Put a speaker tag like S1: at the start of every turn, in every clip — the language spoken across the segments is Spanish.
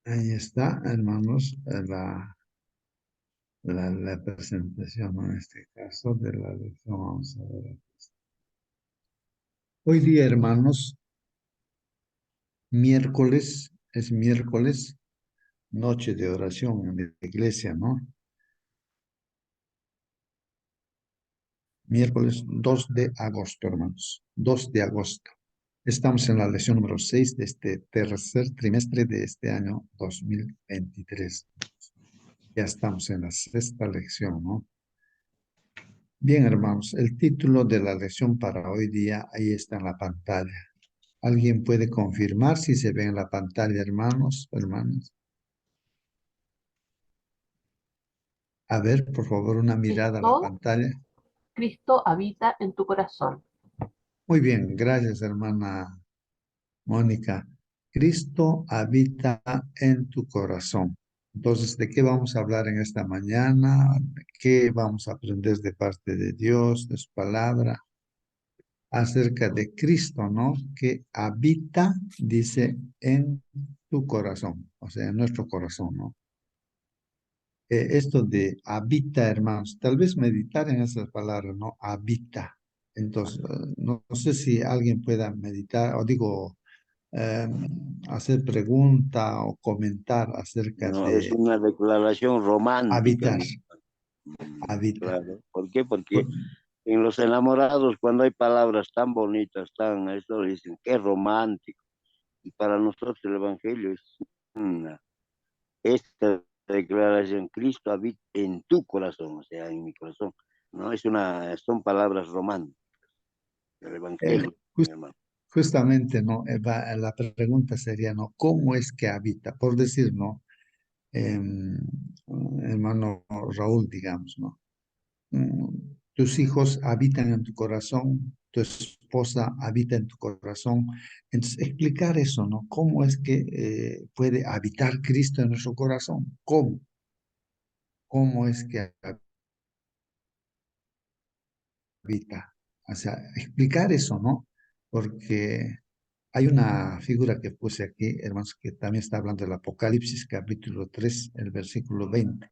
S1: Ahí está, hermanos, la presentación, ¿no? En este caso de la lección. Vamos a ver. Hoy día, hermanos, es miércoles, noche de oración en la iglesia, ¿no? Miércoles 2 de agosto, hermanos. 2 de agosto. Estamos en la lección número 6 de este tercer trimestre de este año 2023. Ya estamos en la sexta lección, ¿no? Bien, hermanos, el título de la lección para hoy día ahí está en la pantalla. ¿Alguien puede confirmar si se ve en la pantalla, hermanos, hermanas? A ver, por favor, una mirada a la
S2: Cristo,
S1: pantalla.
S2: Cristo habita en tu corazón.
S1: Muy bien, gracias, hermana Mónica. Cristo habita en tu corazón. Entonces, ¿de qué vamos a hablar en esta mañana? ¿De qué vamos a aprender de parte de Dios, de su palabra? Acerca de Cristo, ¿no? Que habita, dice, en tu corazón, o sea, en nuestro corazón, ¿no? Esto de habita, hermanos, tal vez meditar en esas palabras, ¿no? Habita. Entonces, no sé si alguien pueda meditar, o digo, eh, hacer pregunta o comentar acerca
S3: No, es
S1: de
S3: una declaración romántica,
S1: habitar,
S3: ¿no?
S1: habita.
S3: Claro. ¿Por qué? Porque
S1: Por-
S3: en los enamorados, cuando hay palabras tan bonitas, tan esto, dicen, qué romántico. Y para nosotros el Evangelio es una, esta declaración, Cristo habita en tu corazón, o sea, en mi corazón. No es una, son palabras románticas del
S1: eh,
S3: Evangelio, mi
S1: jus-
S3: hermano.
S1: Justamente, ¿no? La pregunta sería, ¿no? ¿Cómo es que habita? Por decir, ¿no? Em, Hermano Raúl, digamos, ¿no? Tus hijos habitan en tu corazón, tu esposa habita en tu corazón. Entonces, explicar eso, ¿no? ¿Cómo es que puede habitar Cristo en nuestro corazón? ¿Cómo? ¿Cómo es que habita? O sea, explicar eso, ¿no? Porque hay una figura que puse aquí, hermanos, que también está hablando del Apocalipsis, capítulo 3, el versículo 20.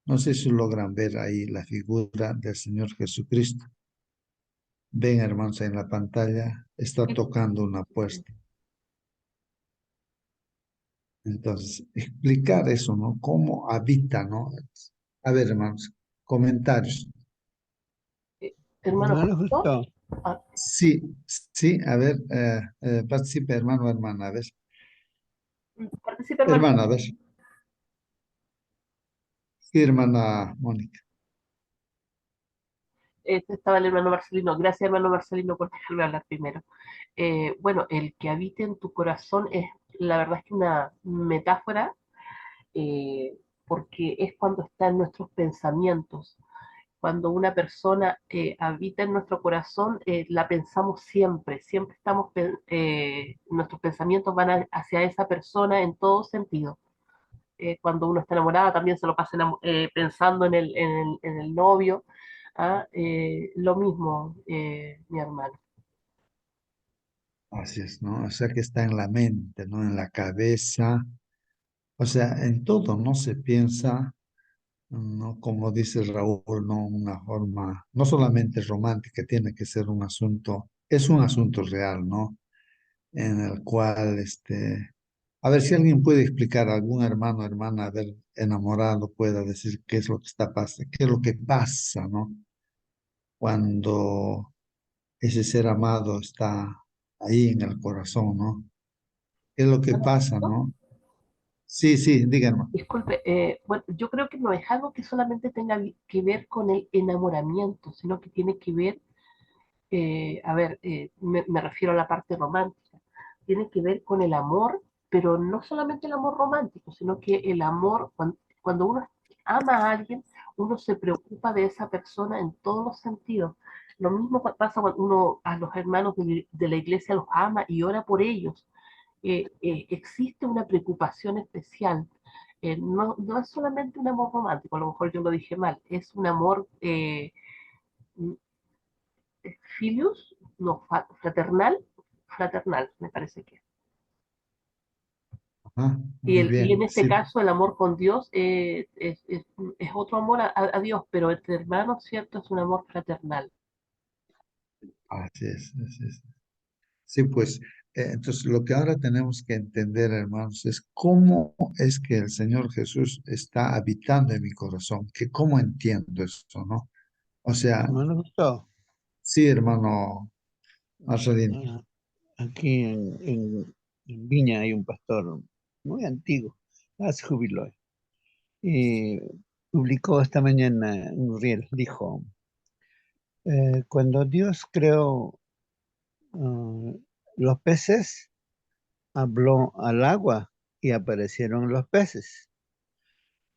S1: No sé si logran ver ahí la figura del Señor Jesucristo. Ven, hermanos, en la pantalla, está tocando una puerta. Entonces, explicar eso, ¿no? ¿Cómo habita, ¿no? A ver, hermanos, comentarios.
S2: Eh, Hermano
S4: Hermano
S2: pastor,
S4: Justo,
S2: ah,
S1: Sí, sí, a ver, participe, hermano o hermana, a ver.
S2: participe, hermano.
S1: Hermana, a ver. Sí, hermana Mónica.
S2: Estaba el hermano Marcelino. Gracias, hermano Marcelino, por dejarme hablar primero. Bueno, el que habite en tu corazón es, la verdad es que una metáfora, porque es cuando está en nuestros pensamientos. Cuando una persona habita en nuestro corazón, la pensamos siempre, siempre estamos, nuestros pensamientos van hacia esa persona en todo sentido. Cuando uno está enamorada también se lo pasa pensando en el novio. ¿Ah? Lo mismo, mi hermano.
S1: Así es, ¿no? O sea que está en la mente, ¿no? En la cabeza. O sea, en todo, ¿no? Se piensa, ¿no? Como dice Raúl, ¿no? Una forma, no solamente romántica, tiene que ser un asunto, es un asunto real, ¿no? En el cual, a ver si alguien puede explicar, algún hermano o hermana, a ver, enamorado, pueda decir qué es lo que está pasando, qué es lo que pasa, ¿no? Cuando ese ser amado está ahí en el corazón, ¿no? ¿Qué es lo que
S2: Hermano,
S1: pasa, no? Sí, sí, díganme.
S2: disculpe, bueno, yo creo que no es algo que solamente tenga que ver con el enamoramiento, sino que tiene que ver, a ver, me refiero a la parte romántica, tiene que ver con el amor, pero no solamente el amor romántico, sino que el amor, cuando uno ama a alguien, uno se preocupa de esa persona en todos los sentidos. Lo mismo pasa cuando uno a los hermanos de la iglesia los ama y ora por ellos. Existe una preocupación especial. No es solamente un amor romántico, a lo mejor yo lo dije mal, es un amor filius, no, fraternal, me parece que.
S1: Ah,
S2: Y,
S1: muy
S2: y en
S1: bien,
S2: este
S1: sí,
S2: caso el amor con Dios es otro amor a Dios, pero entre hermanos, ¿cierto? Es un amor fraternal.
S1: así es, así es. Sí, pues, entonces lo que ahora tenemos que entender, hermanos, es cómo es que el Señor Jesús está habitando en mi corazón, que cómo entiendo eso, ¿no? O sea,
S4: Hermano Gustavo,
S1: sí, hermano Marcelino.
S4: ah, aquí en Viña hay un pastor muy antiguo, ya se jubiló, y publicó esta mañana un reel, dijo, cuando Dios creó los peces, habló al agua y aparecieron los peces,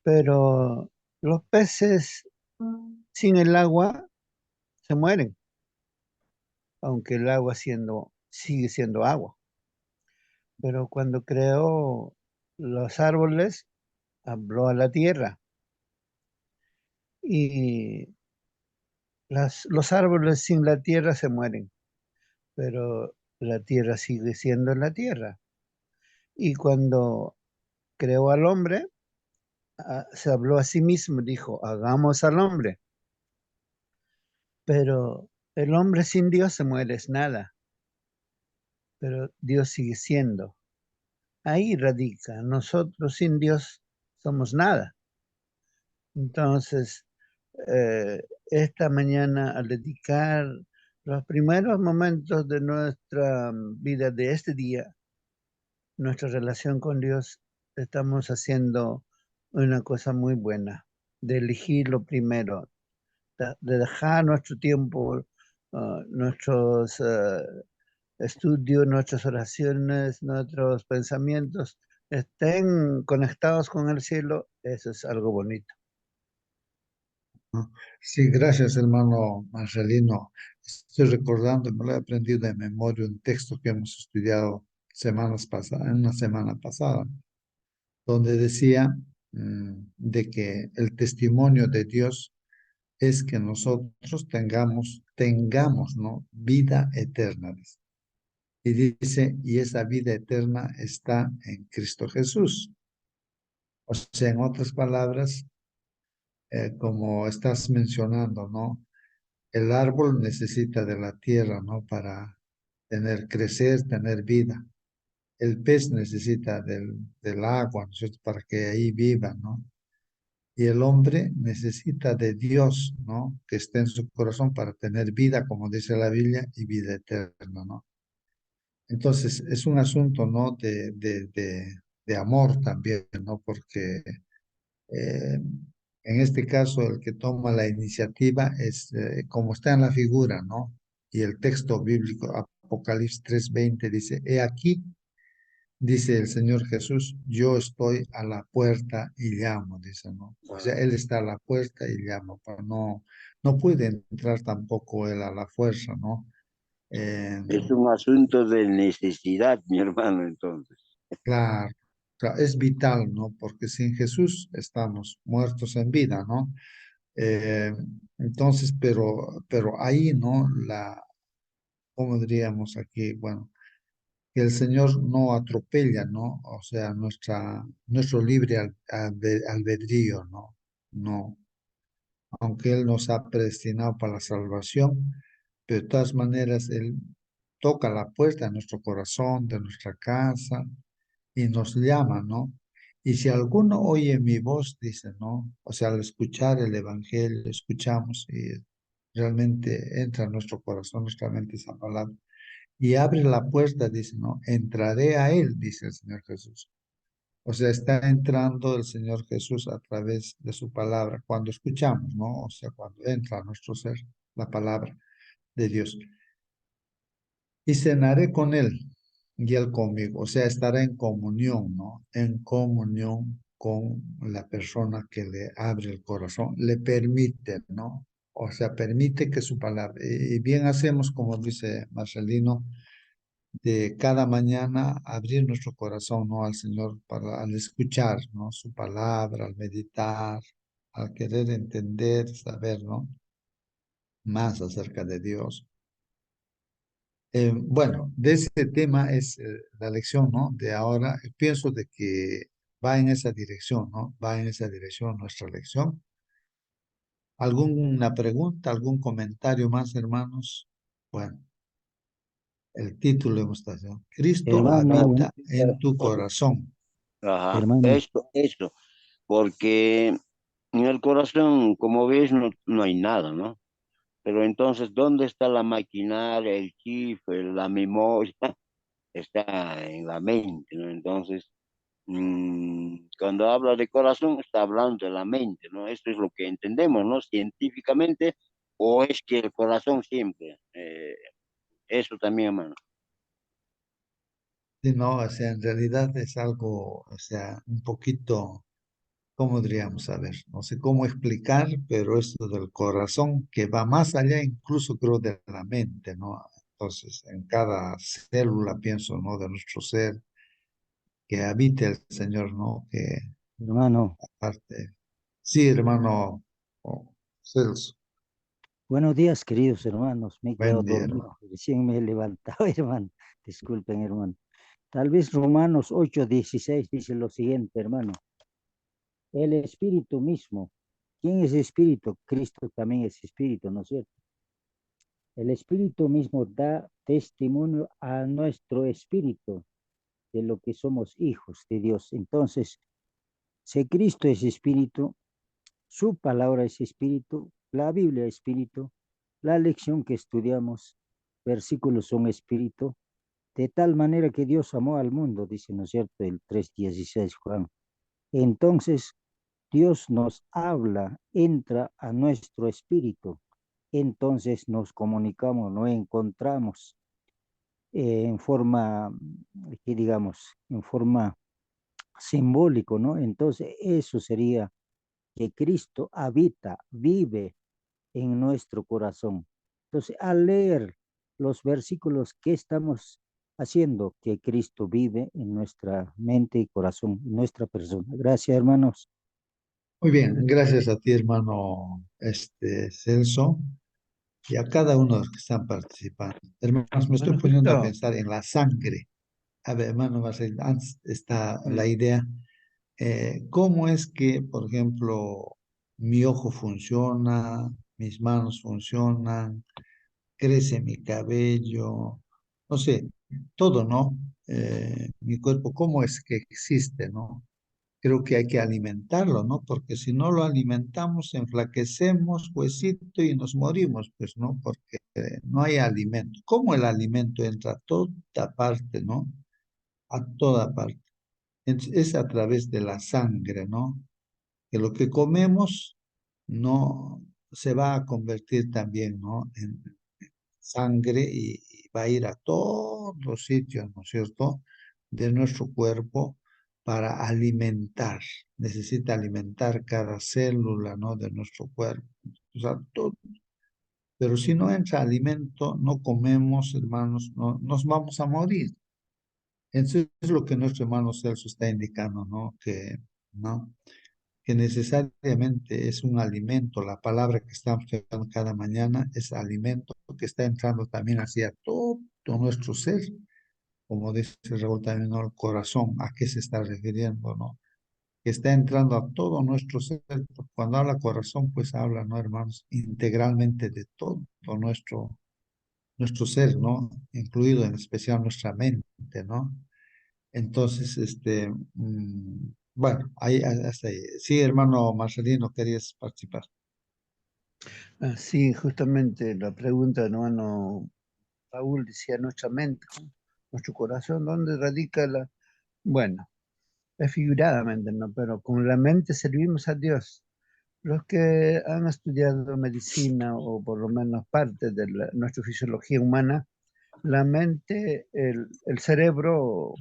S4: pero los peces sin el agua se mueren, aunque el agua sigue siendo agua. Pero cuando creó los árboles, habló a la tierra y los árboles sin la tierra se mueren, pero la tierra sigue siendo la tierra. Y cuando creó al hombre, se habló a sí mismo, dijo, hagamos al hombre, pero el hombre sin Dios se muere, es nada, pero Dios sigue siendo. Ahí radica, nosotros sin Dios somos nada. Entonces, esta mañana al dedicar los primeros momentos de nuestra vida de este día, nuestra relación con Dios, estamos haciendo una cosa muy buena, de elegir lo primero, de dejar nuestro tiempo, nuestros estudios, nuestras oraciones, nuestros pensamientos estén conectados con el cielo, eso es algo bonito.
S1: ¿No? Sí, gracias, hermano Marcelino. Estoy recordando, me lo he aprendido de memoria, un texto que hemos estudiado semanas pasadas, en una semana pasada, donde decía de que el testimonio de Dios es que nosotros tengamos, ¿no? Vida eterna. Dice. Y dice, y esa vida eterna está en Cristo Jesús. O sea, en otras palabras, como estás mencionando, ¿no? El árbol necesita de la tierra, ¿no? Para crecer, tener vida. El pez necesita del agua, ¿no es cierto? Para que ahí viva, ¿no? Y el hombre necesita de Dios, ¿no? Que esté en su corazón para tener vida, como dice la Biblia, y vida eterna, ¿no? Entonces, es un asunto, ¿no? De amor también, ¿no? Porque en este caso, el que toma la iniciativa es, como está en la figura, ¿no? Y el texto bíblico, Apocalipsis 3:20, dice, he aquí, dice el Señor Jesús, yo estoy a la puerta y llamo, dice, ¿no? O sea, Él está a la puerta y llama, pero no puede entrar tampoco Él a la fuerza, ¿no? Eh,
S3: Es un asunto de necesidad, mi hermano, entonces.
S1: claro, claro, es vital, ¿no? Porque sin Jesús estamos muertos en vida, ¿no? Eh, entonces, pero ahí, ¿no? ¿Cómo diríamos aquí? Bueno, que el Señor no atropella, ¿no? O sea, nuestro libre albedrío, ¿no? No, aunque Él nos ha predestinado para la salvación, pero de todas maneras Él toca la puerta de nuestro corazón, de nuestra casa, y nos llama, ¿no? Y si alguno oye mi voz, dice, ¿no? O sea, al escuchar el Evangelio, escuchamos y realmente entra en nuestro corazón, nuestra mente esa palabra. Y abre la puerta, dice, ¿no? Entraré a él, dice el Señor Jesús. O sea, está entrando el Señor Jesús a través de su palabra, cuando escuchamos, ¿no? O sea, cuando entra a nuestro ser la palabra de Dios. Y cenaré con él y él conmigo. O sea, estará en comunión, ¿no? En comunión con la persona que le abre el corazón, le permite, ¿no? O sea, permite que su palabra, y bien hacemos, como dice Marcelino, de cada mañana abrir nuestro corazón, ¿no? Al Señor para, al escuchar, ¿no? Su palabra, al meditar, al querer entender, saber, ¿no? Más acerca de Dios. Bueno, de ese tema es la lección, ¿no? De ahora, pienso de que va en esa dirección, ¿no? Va en esa dirección nuestra lección. ¿Alguna pregunta, algún comentario más, hermanos? Bueno, el título hemos estado. Cristo
S5: Hermano,
S1: habita en tu corazón.
S3: Ajá,
S5: hermano,
S3: eso, porque en el corazón, como ves, no hay nada, ¿no? Pero entonces, ¿dónde está la maquinaria, el chip, la memoria? Está en la mente, ¿no? Entonces, cuando habla de corazón, está hablando de la mente, ¿no? Esto es lo que entendemos, ¿no? Científicamente, o es que el corazón siempre, eso también, hermano.
S1: Sí, no, o sea, en realidad es algo, o sea, un poquito, ¿cómo diríamos? A ver, no sé cómo explicar, pero esto del corazón que va más allá incluso creo de la mente, ¿no? Entonces, en cada célula, pienso, ¿no? De nuestro ser, que habite el Señor, ¿no? Que
S5: hermano,
S1: aparte. Sí, hermano Celso,
S5: buenos días, queridos hermanos. Me he quedado
S1: buen día,
S5: dormido.
S1: hermano.
S5: Recién me he levantado, hermano. Disculpen, hermano. Tal vez Romanos 8:16 dice lo siguiente, hermano. El Espíritu mismo. ¿Quién es Espíritu? Cristo también es Espíritu, ¿no es cierto? El Espíritu mismo da testimonio a nuestro espíritu de lo que somos hijos de Dios. Entonces, si Cristo es Espíritu, su palabra es Espíritu, la Biblia es Espíritu, la lección que estudiamos, versículos son Espíritu, de tal manera que Dios amó al mundo, dice, ¿no es cierto?, el 3:16 Juan. Entonces, Dios nos habla, entra a nuestro espíritu, entonces nos comunicamos, nos encontramos en forma, que digamos, en forma simbólico, ¿no? Entonces, eso sería que Cristo habita, vive en nuestro corazón. Entonces, al leer los versículos que estamos haciendo, que Cristo vive en nuestra mente y corazón, en nuestra persona. Gracias, hermanos.
S1: Muy bien, gracias a ti, hermano Celso, y a cada uno de los que están participando. Hermanos, me estoy
S4: Bueno,
S1: poniendo a
S4: justo,
S1: pensar en la sangre. A ver, hermano Marcel, antes está
S4: mm,
S1: la idea. ¿Cómo es que, por ejemplo, mi ojo funciona, mis manos funcionan, crece mi cabello, no sé, todo, ¿no? Mi cuerpo, ¿cómo es que existe, ¿no? Creo que hay que alimentarlo, ¿no? Porque si no lo alimentamos, enflaquecemos, huesito, y nos morimos, pues, ¿no? Porque no hay alimento. ¿Cómo el alimento entra a toda parte, ¿no? A toda parte. Es a través de la sangre, ¿no? Que lo que comemos no se va a convertir también, ¿no? En sangre y va a ir a todos los sitios, ¿no es cierto?, de nuestro cuerpo para alimentar. Necesita alimentar cada célula, ¿no? De nuestro cuerpo. O sea, todo. Pero si no entra alimento, no comemos, hermanos, no, nos vamos a morir. Eso es lo que nuestro hermano Celso está indicando, ¿no? ¿No? Que necesariamente es un alimento. La palabra que estamos usando cada mañana es alimento que está entrando también hacia todo nuestro ser, como dice Raúl también, ¿no? El corazón, ¿a qué se está refiriendo, no? Que está entrando a todo nuestro ser. Cuando habla corazón, pues habla, ¿no, hermanos? Integralmente de todo nuestro ser, ¿no? Incluido en especial nuestra mente, ¿no? Entonces, bueno, ahí, hasta ahí. Sí, hermano Marcelino, querías participar.
S4: sí, justamente la pregunta, hermano Raúl decía nuestra mente, ¿no? Nuestro corazón, ¿dónde radica la? Bueno, es figuradamente, ¿no? Pero con la mente servimos a Dios. Los que han estudiado medicina o por lo menos parte de nuestra fisiología humana, la mente, el cerebro,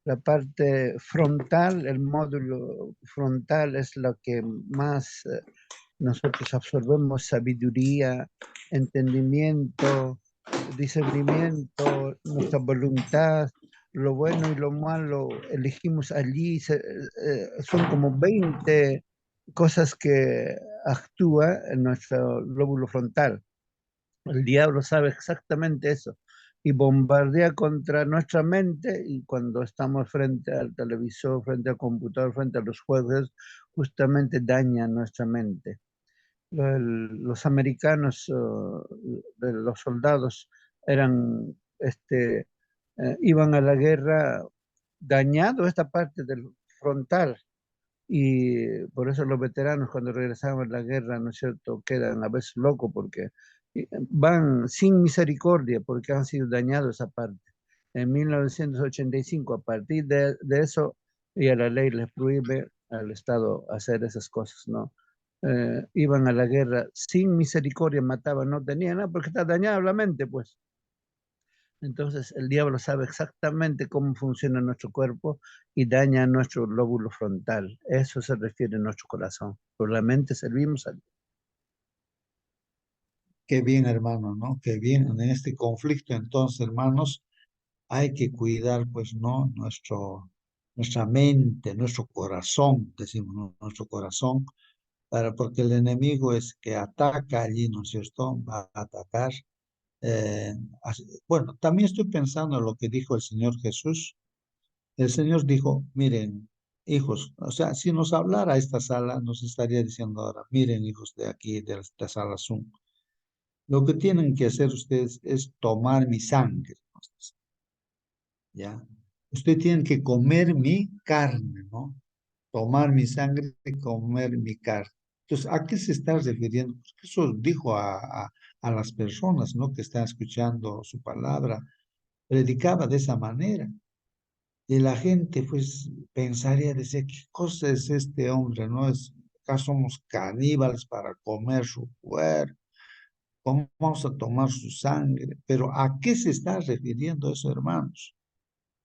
S4: la parte frontal, el módulo frontal es lo que más nosotros absorbemos sabiduría, entendimiento, discernimiento, nuestra voluntad, lo bueno y lo malo, elegimos allí, son como 20 cosas que actúa en nuestro lóbulo frontal. El diablo sabe exactamente eso, y bombardea contra nuestra mente, y cuando estamos frente al televisor, frente al computador, frente a los juegos, justamente daña nuestra mente. Los americanos, los soldados, eran, iban a la guerra dañado esta parte del frontal, y por eso los veteranos cuando regresaban a la guerra, ¿no es cierto?, quedan a veces locos porque van sin misericordia porque han sido dañados esa parte. En 1985, a partir de eso, ya la ley les prohíbe al Estado hacer esas cosas, ¿no? Iban a la guerra sin misericordia, mataban, no tenían nada porque está dañada la mente, pues. Entonces el diablo sabe exactamente cómo funciona nuestro cuerpo y daña nuestro lóbulo frontal. Eso se refiere a nuestro corazón. Por la mente servimos a Dios.
S1: Qué bien, hermano, ¿no? Qué bien. En este conflicto, entonces, hermanos, hay que cuidar, pues, ¿no? Nuestra mente, nuestro corazón, decimos, ¿no? Nuestro corazón, porque el enemigo es que ataca allí, ¿no es cierto? Va a atacar. Bueno, también estoy pensando en lo que dijo el Señor Jesús. El Señor dijo, miren, hijos, o sea, si nos hablara esta sala, nos estaría diciendo ahora, miren, hijos de aquí, de esta sala Zoom, lo que tienen que hacer ustedes es tomar mi sangre, ¿no? ¿Ya? Ustedes tienen que comer mi carne, ¿no? Tomar mi sangre y comer mi carne. Entonces, ¿a qué se está refiriendo? Porque eso dijo a las personas, ¿no? Que están escuchando su palabra. Predicaba de esa manera. Y la gente, pues, pensaría, decía, ¿qué cosa es este hombre, no? Acá somos caníbales para comer su cuerpo, ¿cómo vamos a tomar su sangre? Pero ¿a qué se está refiriendo eso, hermanos?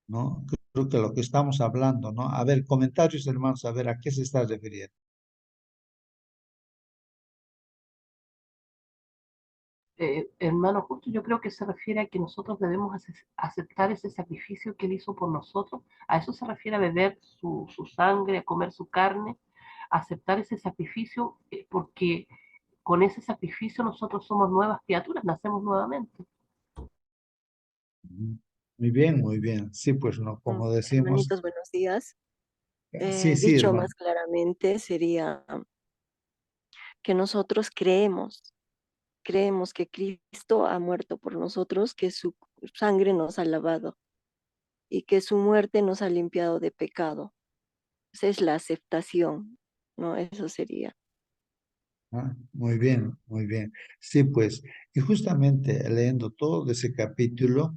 S1: ¿No? Creo que lo que estamos hablando, ¿no? A ver, comentarios, hermanos, a ver, ¿a qué se está refiriendo?
S2: Hermano, justo yo creo que se refiere a que nosotros debemos aceptar ese sacrificio que Él hizo por nosotros. A eso se refiere a beber su sangre, a comer su carne, aceptar ese sacrificio, porque con ese sacrificio nosotros somos nuevas criaturas, nacemos nuevamente.
S1: Ujú. Muy bien, muy bien. Sí, pues, no, como decimos,
S6: Hermanitos, buenos días.
S1: sí, sí,
S6: Dicho
S1: hermano.
S6: más claramente, sería que nosotros creemos que Cristo ha muerto por nosotros, que su sangre nos ha lavado y que su muerte nos ha limpiado de pecado. Esa es la aceptación, ¿no? Eso sería.
S1: Ah, muy bien, muy bien. Sí, pues, y justamente leyendo todo ese capítulo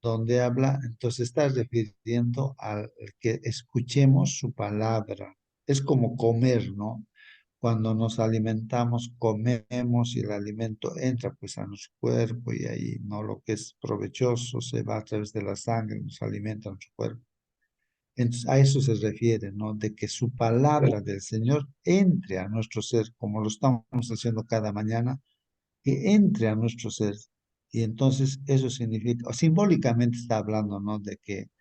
S1: donde habla, entonces está refiriendo al que escuchemos su palabra. Es como comer, ¿no? Cuando nos alimentamos, comemos y el alimento entra pues a nuestro cuerpo y ahí, ¿no? Lo que es provechoso se va a través de la sangre, nos alimenta nuestro cuerpo. Entonces, a eso se refiere, ¿no? De que su palabra del Señor entre a nuestro ser, como lo estamos haciendo cada mañana, que entre a nuestro ser. Y entonces eso significa, o simbólicamente está hablando, ¿no? De que,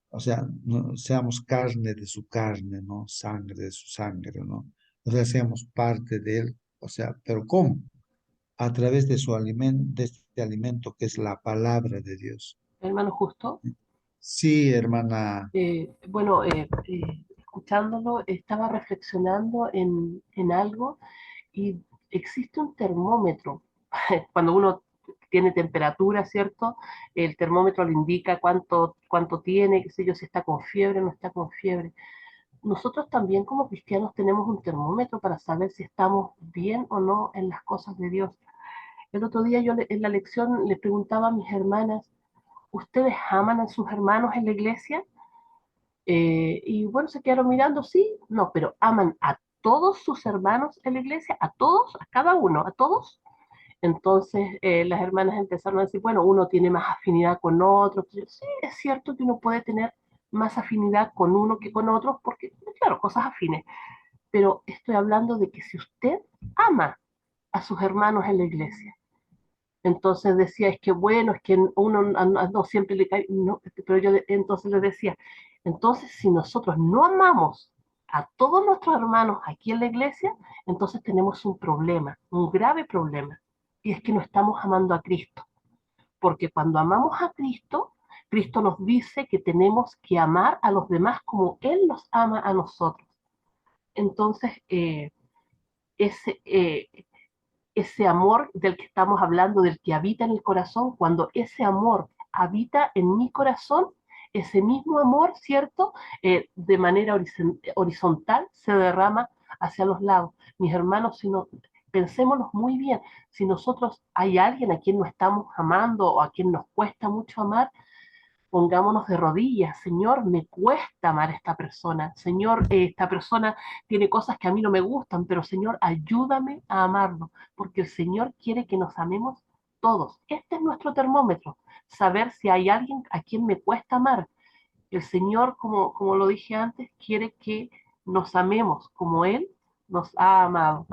S1: o sea, seamos carne de su carne, ¿no? Sangre de su sangre, ¿no? O sea, seamos parte de él, o sea, pero ¿cómo? A través de su alimento, de este alimento que es la palabra de Dios.
S2: Hermano, justo.
S1: Sí, hermana.
S2: Bueno, escuchándolo, estaba reflexionando en algo y existe un termómetro. Cuando uno tiene temperatura, ¿cierto? El termómetro le indica cuánto tiene, qué sé yo, si está con fiebre o no está con fiebre. Nosotros también como cristianos tenemos un termómetro para saber si estamos bien o no en las cosas de Dios. El otro día yo en la lección le preguntaba a mis hermanas, ¿ustedes aman a sus hermanos en la iglesia? Y bueno, se quedaron mirando, sí, no, pero aman a todos sus hermanos en la iglesia, a todos, a cada uno, a todos. Entonces las hermanas empezaron a decir, bueno, uno tiene más afinidad con otro. Sí, es cierto que uno puede tener más afinidad con uno que con otros, porque, claro, cosas afines. Pero estoy hablando de que si usted ama a sus hermanos en la iglesia, entonces decía, es que bueno, es que uno no siempre le cae, no, pero yo entonces le decía, entonces si nosotros no amamos a todos nuestros hermanos aquí en la iglesia, entonces tenemos un problema, un grave problema, y es que no estamos amando a Cristo, porque cuando amamos a Cristo, Cristo nos dice que tenemos que amar a los demás como Él nos ama a nosotros. Entonces, ese, ese amor del que estamos hablando, del que habita en el corazón, cuando ese amor habita en mi corazón, ese mismo amor, ¿cierto? De manera horizontal se derrama hacia los lados. Mis hermanos, si no, pensémonos muy bien, si nosotros hay alguien a quien no estamos amando o a quien nos cuesta mucho amar, pongámonos de rodillas, Señor, me cuesta amar a esta persona, Señor, esta persona tiene cosas que a mí no me gustan, pero Señor, ayúdame a amarlo, porque el Señor quiere que nos amemos todos. Este es nuestro termómetro, saber si hay alguien a quien me cuesta amar. El Señor, como lo dije antes, quiere que nos amemos como Él nos ha amado.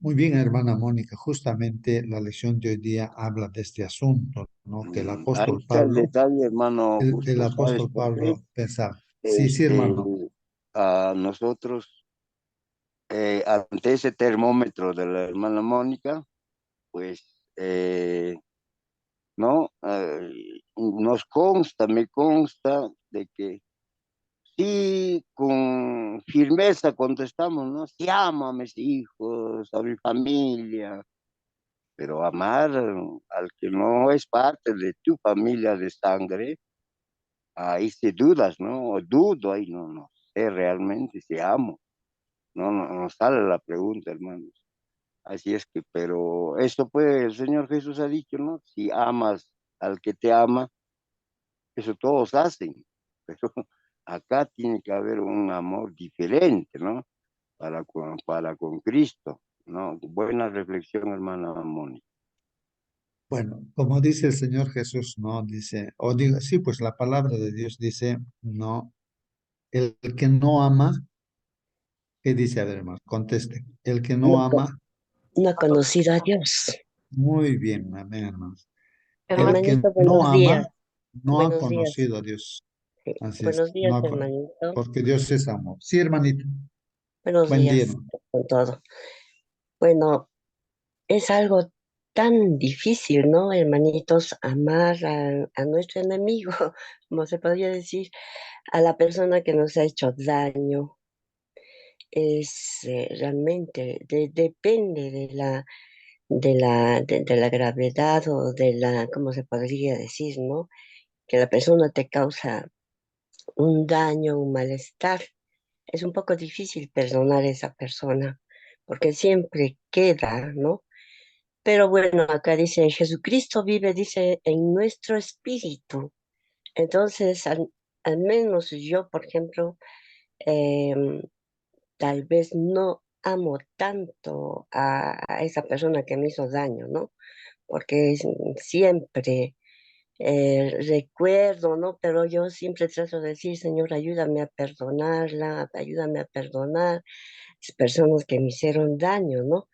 S1: Muy bien, hermana Mónica, justamente la lección de hoy día habla de este asunto, ¿no? Que el
S3: Ahí
S1: apóstol
S3: está el
S1: Pablo,
S3: detalle, hermano,
S1: el
S3: justo, ¿sabes
S1: apóstol
S3: por qué?
S1: Pablo pensaba, sí, sí, hermano,
S3: A nosotros, ante ese termómetro de la hermana Mónica, pues, ¿no? Nos consta, me consta de que sí, con firmeza contestamos, ¿no? Sí, amo a mis hijos, a mi familia, pero amar al que no es parte de tu familia de sangre, ahí sí dudas, ¿no? O dudo, ahí no sé realmente si amo. No sale la pregunta, hermanos. Así es que, pero esto pues el Señor Jesús ha dicho, ¿no? Si amas al que te ama, eso todos hacen, pero acá tiene que haber un amor diferente, ¿no? Para con Cristo, ¿no? Buena reflexión, hermana Mónica.
S1: bueno, como dice el Señor Jesús, ¿no? Dice, o digo, sí, pues la palabra de Dios dice, no, el que no ama, ¿qué dice? A ver, hermano, conteste, el que no
S7: No,
S1: ama,
S7: no ha conocido a Dios.
S1: muy bien, amén, hermanos. El
S2: Hermanito,
S1: que
S7: Hermanito,
S1: no
S7: buenos
S1: ama,
S7: días.
S1: no ha
S7: Buenos días.
S1: conocido a Dios.
S7: Sí,
S1: Así es,
S7: buenos días, hermanito.
S1: porque Dios es amor. Sí, hermanito,
S7: Buenos
S1: buen día,
S7: días
S1: hermano.
S7: con todo. Bueno, es algo tan difícil, ¿no, hermanitos? Amar a nuestro enemigo, como se podría decir, a la persona que nos ha hecho daño. Es realmente, depende de la gravedad o de la, ¿cómo se podría decir, no? Que la persona te causa un daño, un malestar. Es un poco difícil perdonar a esa persona, porque siempre queda, ¿no? Pero bueno, acá dice, Jesucristo vive, dice, en nuestro espíritu. Entonces, al menos yo, por ejemplo, em, tal vez no amo tanto a esa persona que me hizo daño, ¿no? Porque siempre recuerdo, ¿no? Pero yo siempre trato de decir, Señor, ayúdame a perdonarla, ayúdame a perdonar las personas que me hicieron daño, ¿no?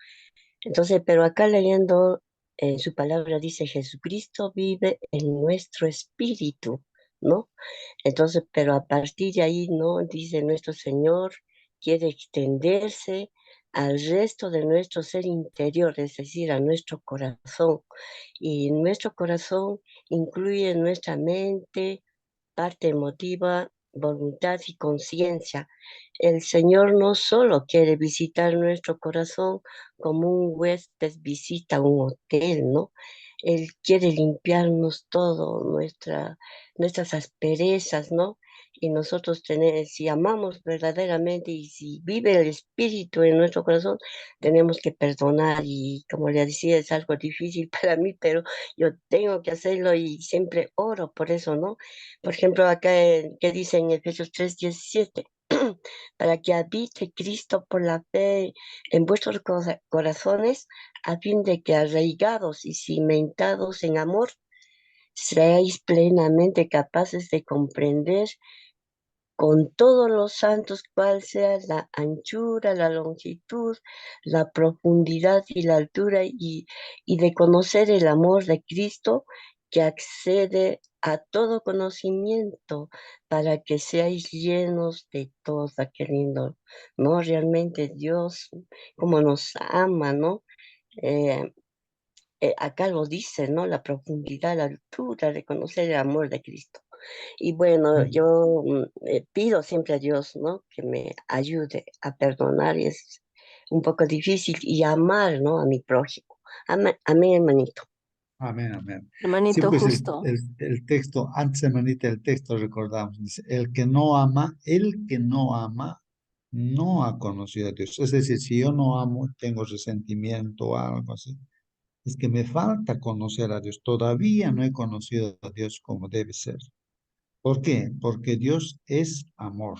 S7: Entonces, pero acá leyendo en su palabra dice, Jesucristo vive en nuestro espíritu, ¿no? Entonces, pero a partir de ahí, ¿no? Dice nuestro Señor, quiere extenderse al resto de nuestro ser interior, es decir, a nuestro corazón. Y nuestro corazón incluye nuestra mente, parte emotiva, voluntad y conciencia. El Señor no solo quiere visitar nuestro corazón como un huésped visita un hotel, ¿no? Él quiere limpiarnos todo, nuestras asperezas, ¿no? Y nosotros si amamos verdaderamente y si vive el Espíritu en nuestro corazón, tenemos que perdonar y como le decía, es algo difícil para mí, pero yo tengo que hacerlo y siempre oro por eso, ¿no? Por ejemplo, acá que dice en Efesios 3:17, para que habite Cristo por la fe en vuestros corazones, a fin de que arraigados y cimentados en amor, seáis plenamente capaces de comprender con todos los santos cuál sea la anchura, la longitud, la profundidad y la altura y de conocer el amor de Cristo que accede a todo conocimiento para que seáis llenos de todo aquel lindo, ¿no? Realmente Dios, como nos ama, ¿no? Eh, acá lo dice, ¿no? La profundidad, la altura de conocer el amor de Cristo. Y bueno,
S1: Sí.
S7: yo pido siempre a Dios, ¿no? Que me ayude a perdonar, y es un poco difícil, y amar, ¿no? A mi prójimo. Amén, hermanito.
S1: Amén, amén. Sí,
S6: Hermanito,
S1: pues
S6: justo.
S1: el texto, antes hermanita, el texto recordamos, dice, el que no ama, no ha conocido a Dios. Es decir, si yo no amo, tengo resentimiento o algo así, es que me falta conocer a Dios. Todavía no he conocido a Dios como debe ser. ¿Por qué? Porque Dios es amor.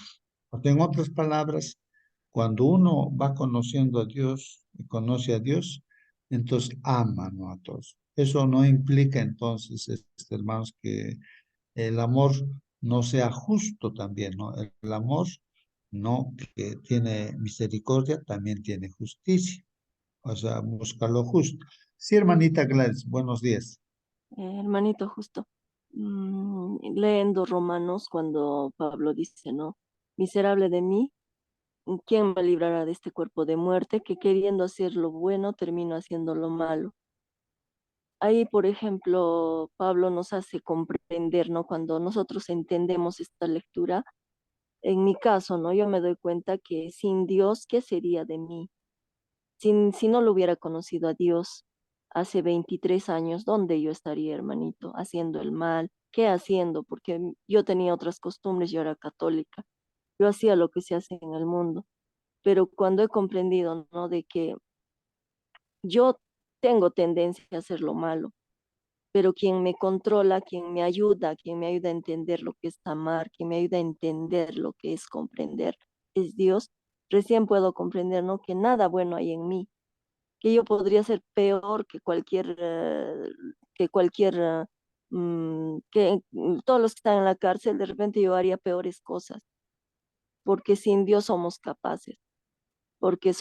S1: O en otras palabras, cuando uno va conociendo a Dios y conoce a Dios, entonces ama, ¿no? A todos. Eso no implica entonces, hermanos, que el amor no sea justo también, ¿no? El amor no que tiene misericordia, también tiene justicia. O sea, busca lo justo. Sí, hermanita Gladys, buenos días.
S6: Hermanito, justo. Leyendo Romanos, cuando Pablo dice, ¿no? Miserable de mí, ¿quién me librará de este cuerpo de muerte? Que queriendo hacer lo bueno, termino haciendo lo malo. Ahí, por ejemplo, Pablo nos hace comprender, ¿no? Cuando nosotros entendemos esta lectura, en mi caso, ¿no? Yo me doy cuenta que sin Dios, ¿qué sería de mí? Si no lo hubiera conocido a Dios hace 23 años, ¿dónde yo estaría, hermanito? Haciendo el mal. ¿Qué haciendo? Porque yo tenía otras costumbres, yo era católica. Yo hacía lo que se hace en el mundo. Pero cuando he comprendido, ¿no? De que yo tengo tendencia a hacer lo malo, pero quien me controla, quien me ayuda a entender lo que es amar, quien me ayuda a entender lo que es comprender, es Dios. Recién puedo comprender, ¿no? Que nada bueno hay en mí, que yo podría ser peor que cualquier, todos los que están en la cárcel, de repente yo haría peores cosas, porque sin Dios somos capaces, porque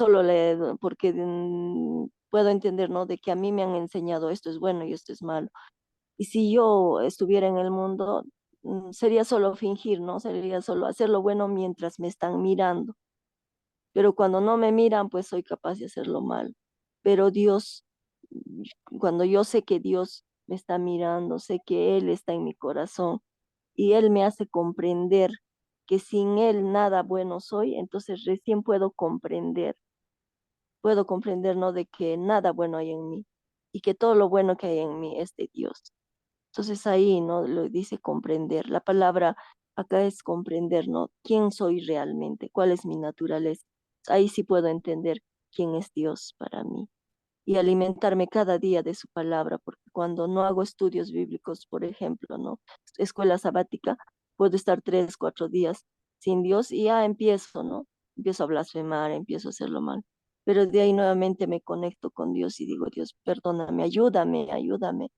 S6: puedo entender, ¿no? De que a mí me han enseñado esto es bueno y esto es malo. Y si yo estuviera en el mundo, sería solo fingir, ¿no? Sería solo hacer lo bueno mientras me están mirando. Pero cuando no me miran, pues soy capaz de hacer lo malo. Pero Dios, cuando yo sé que Dios me está mirando, sé que Él está en mi corazón y Él me hace comprender que sin Él nada bueno soy, entonces recién puedo comprender, ¿no? De que nada bueno hay en mí y que todo lo bueno que hay en mí es de Dios. Entonces ahí, ¿no? Lo dice comprender. La palabra acá es comprender, ¿no? ¿Quién soy realmente? ¿Cuál es mi naturaleza? Ahí sí puedo entender quién es Dios para mí y alimentarme cada día de su palabra, porque cuando no hago estudios bíblicos, por ejemplo, ¿no? Escuela sabática, puedo estar 3, 4 días sin Dios y ya empiezo, ¿no? Empiezo a blasfemar, empiezo a hacerlo mal. Pero de ahí nuevamente me conecto con Dios y digo, Dios, perdóname, ayúdame, ayúdame.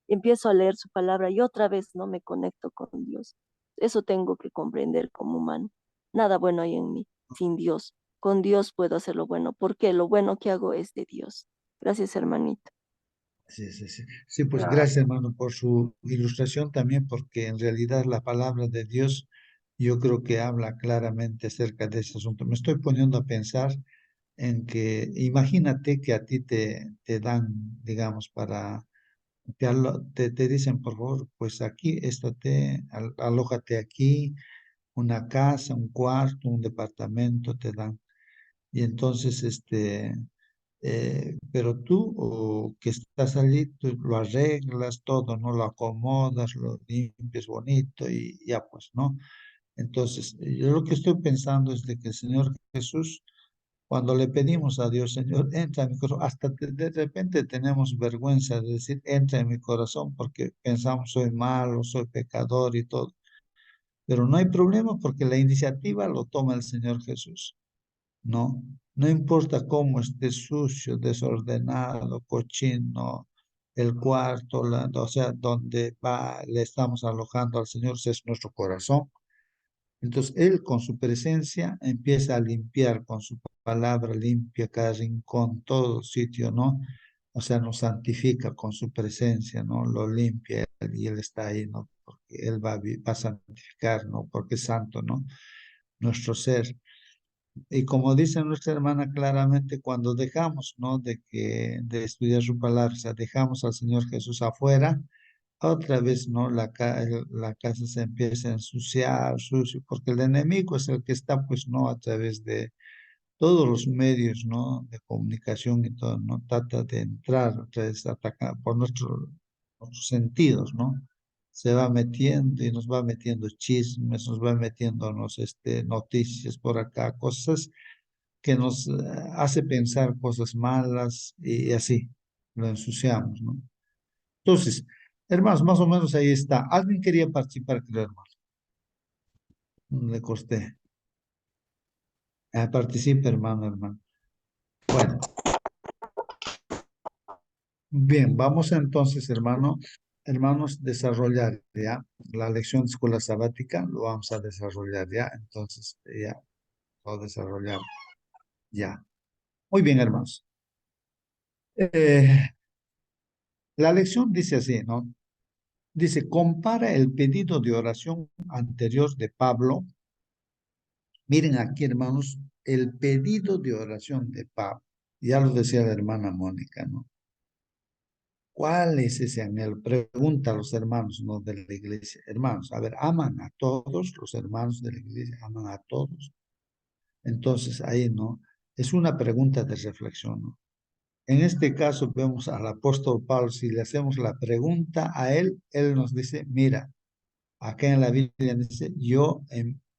S6: Empiezo a leer su palabra y otra vez no me conecto con Dios. Eso tengo que comprender como humano. Nada bueno hay en mí, sin Dios. Con Dios puedo hacer lo bueno, porque lo bueno que hago es de Dios. Gracias, hermanito.
S1: Sí, sí, sí. Sí, pues
S2: Claro.
S1: gracias, hermano, por su ilustración también, porque en realidad la palabra de Dios yo creo que habla claramente acerca de ese asunto. Me estoy poniendo a pensar en que imagínate que a ti te dan, digamos, te dicen, por favor, pues aquí, alójate aquí, una casa, un cuarto, un departamento te dan. Y entonces, pero tú que estás allí, tú lo arreglas todo, ¿no? Lo acomodas, lo limpias bonito y ya pues, ¿no? Entonces, yo lo que estoy pensando es de que el Señor Jesús, cuando le pedimos a Dios, Señor, entra en mi corazón, hasta de repente tenemos vergüenza de decir, entra en mi corazón, porque pensamos, soy malo, soy pecador y todo. Pero no hay problema porque la iniciativa lo toma el Señor Jesús. ¿No? No importa cómo esté sucio, desordenado, cochino, el cuarto, o sea, donde va, le estamos alojando al Señor, ese es nuestro corazón. Entonces, Él con su presencia empieza a limpiar, con su palabra limpia cada rincón, todo sitio, ¿no? O sea, nos santifica con su presencia, ¿no? Lo limpia y Él está ahí, ¿no? Porque Él va a santificar, ¿no? Porque es santo, ¿no? Nuestro ser. Y como dice nuestra hermana claramente, cuando dejamos, ¿no? De estudiar su palabra, o sea, dejamos al Señor Jesús afuera, otra vez, ¿no? La casa se empieza a ensuciar, sucio, porque el enemigo es el que está, pues, ¿no? A través de todos los medios, ¿no? De comunicación y todo, ¿no? Trata de entrar, otra vez atacar por nuestros sentidos, ¿no? Se va metiendo y nos va metiendo chismes, nos va metiéndonos noticias por acá, cosas que nos hace pensar cosas malas y así, lo ensuciamos, ¿no? Entonces, hermanos, más o menos ahí está. ¿Alguien quería participar, creo, hermano? Le costé. Participe, hermano, hermano. Bueno, bien, vamos entonces, hermanos, desarrollar ya la lección de escuela sabática, lo vamos a desarrollar ya, entonces ya, lo desarrollar ya. Muy bien, hermanos. Eh, la lección dice así, ¿no? Dice, compara el pedido de oración anterior de Pablo. Miren aquí, hermanos, el pedido de oración de Pablo. Ya lo decía la hermana Mónica, ¿no? ¿Cuál es ese anhelo? Pregunta a los hermanos, ¿no? De la iglesia. Hermanos, a ver, ¿aman a todos los hermanos de la iglesia? ¿Aman a todos? Entonces, ahí, ¿no? Es una pregunta de reflexión, ¿no? En este caso vemos al apóstol Pablo, si le hacemos la pregunta a él, él nos dice, mira, acá en la Biblia dice, yo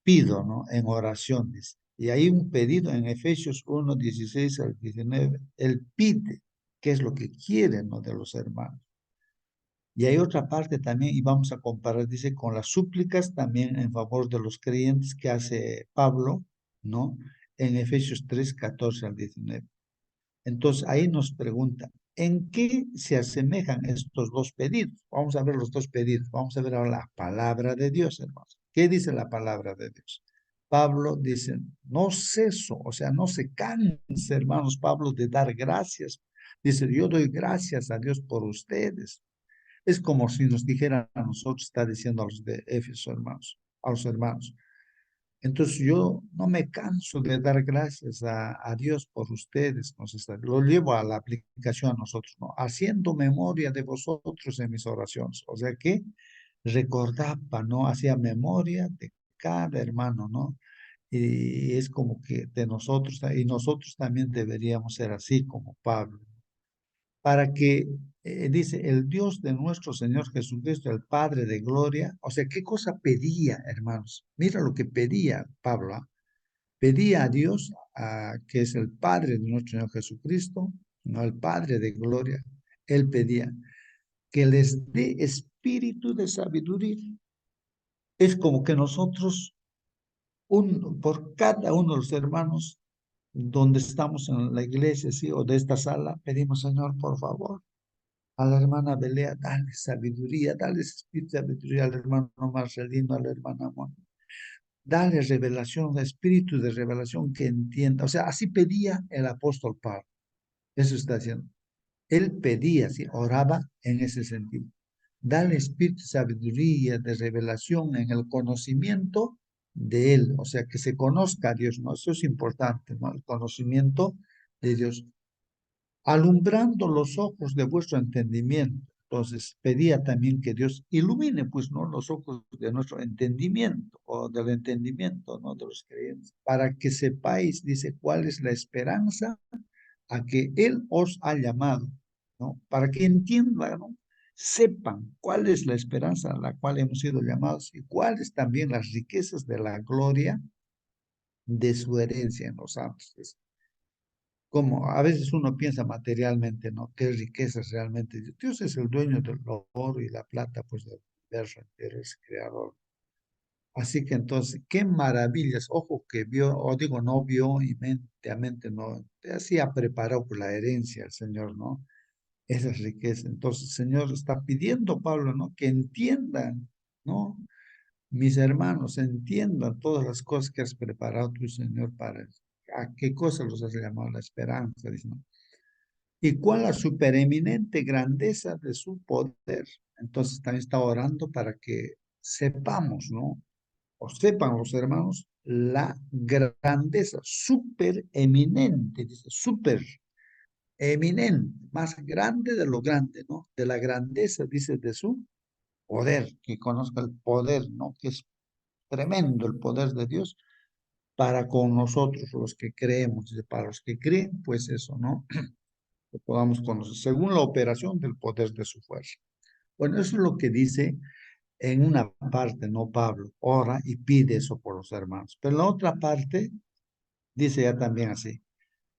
S1: pido, ¿no? En oraciones. Y hay un pedido en Efesios 1, 16 al 19. Él pide, qué es lo que quiere, ¿no? De los hermanos. Y hay otra parte también, y vamos a comparar, dice, con las súplicas también en favor de los creyentes que hace Pablo, ¿no? En Efesios 3, 14 al 19. Entonces ahí nos pregunta, ¿en qué se asemejan estos dos pedidos? Vamos a ver los dos pedidos. Vamos a ver ahora la palabra de Dios, hermanos. ¿Qué dice la palabra de Dios? Pablo dice, no ceso, o sea, no se canse, hermanos, Pablo, de dar gracias. Dice, yo doy gracias a Dios por ustedes. Es como si nos dijeran a nosotros, está diciendo a los de Éfeso, hermanos, a los hermanos. Entonces yo no me canso de dar gracias a Dios por ustedes. Lo llevo a la aplicación a nosotros, ¿no? Haciendo memoria de vosotros en mis oraciones. O sea que recordaba, ¿no? Hacía memoria de cada hermano, ¿no? Y es como que de nosotros, y nosotros también deberíamos ser así como Pablo para que, dice, el Dios de nuestro Señor Jesucristo, el Padre de gloria, o sea, ¿qué cosa pedía, hermanos? Mira lo que pedía Pablo, ¿ah? Pedía a Dios, que es el Padre de nuestro Señor Jesucristo, no el Padre de gloria, él pedía que les dé espíritu de sabiduría. Es como que nosotros, por cada uno de los hermanos, donde estamos en la iglesia, ¿sí? O de esta sala, pedimos, Señor, por favor, a la hermana Belea, dale sabiduría, dale espíritu de sabiduría al hermano Marcelino, a la hermana Mónica. Dale revelación, espíritu de revelación que entienda. O sea, así pedía el apóstol Pablo. Eso está haciendo. Él pedía, así, oraba en ese sentido. Dale espíritu de sabiduría, de revelación en el conocimiento de Él. O sea, que se conozca a Dios, ¿no? Eso es importante, ¿no? El conocimiento de Dios alumbrando los ojos de vuestro entendimiento. Entonces pedía también que Dios ilumine, pues, ¿no? Los ojos de nuestro entendimiento o del entendimiento, ¿no? De los creyentes, para que sepáis, dice, cuál es la esperanza a que Él os ha llamado, ¿no? Para que entiendan, ¿no? Sepan cuál es la esperanza a la cual hemos sido llamados y cuáles también las riquezas de la gloria de su herencia en los santos. Como a veces uno piensa materialmente, ¿no? ¿Qué riquezas realmente? Dios es el dueño del oro y la plata, pues del universo entero, es creador. Así que entonces, qué maravillas, ojo que vio, o digo, no vio y mente a mente, no, así ha preparado por la herencia el Señor, ¿no? Esas riquezas. Entonces, el Señor está pidiendo, Pablo, ¿no? Que entiendan, ¿no? Mis hermanos, entiendan todas las cosas que has preparado tu Señor para a qué cosas los has llamado la esperanza, dice, ¿no? Y cuál la supereminente grandeza de su poder. Entonces también está orando para que sepamos, ¿no? O sepan los hermanos la grandeza, súper eminente, dice, súper eminente, más grande de lo grande, ¿no? De la grandeza, dice, de su poder, que conozca el poder, ¿no? Que es tremendo el poder de Dios para con nosotros, los que creemos, dice, para los que creen, pues eso, ¿no? Que podamos conocer, según la operación del poder de su fuerza. Bueno, eso es lo que dice en una parte, ¿no? Pablo ora y pide eso por los hermanos. Pero en la otra parte dice ya también así,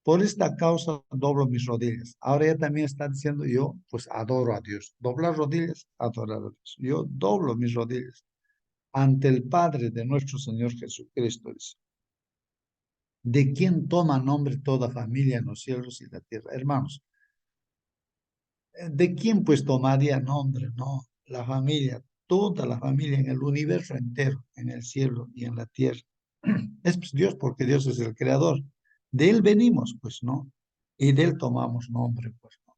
S1: por esta causa doblo mis rodillas. Ahora ya también está diciendo yo, pues adoro a Dios. Doblar rodillas, adorar a Dios. Yo doblo mis rodillas ante el Padre de nuestro Señor Jesucristo, dice, de quien toma nombre toda familia en los cielos y la tierra. Hermanos, ¿de quién pues tomaría nombre? No, la familia, toda la familia en el universo entero, en el cielo y en la tierra. Es pues, Dios, porque Dios es el creador. De Él venimos, pues, ¿no? Y de Él tomamos nombre, pues, ¿no?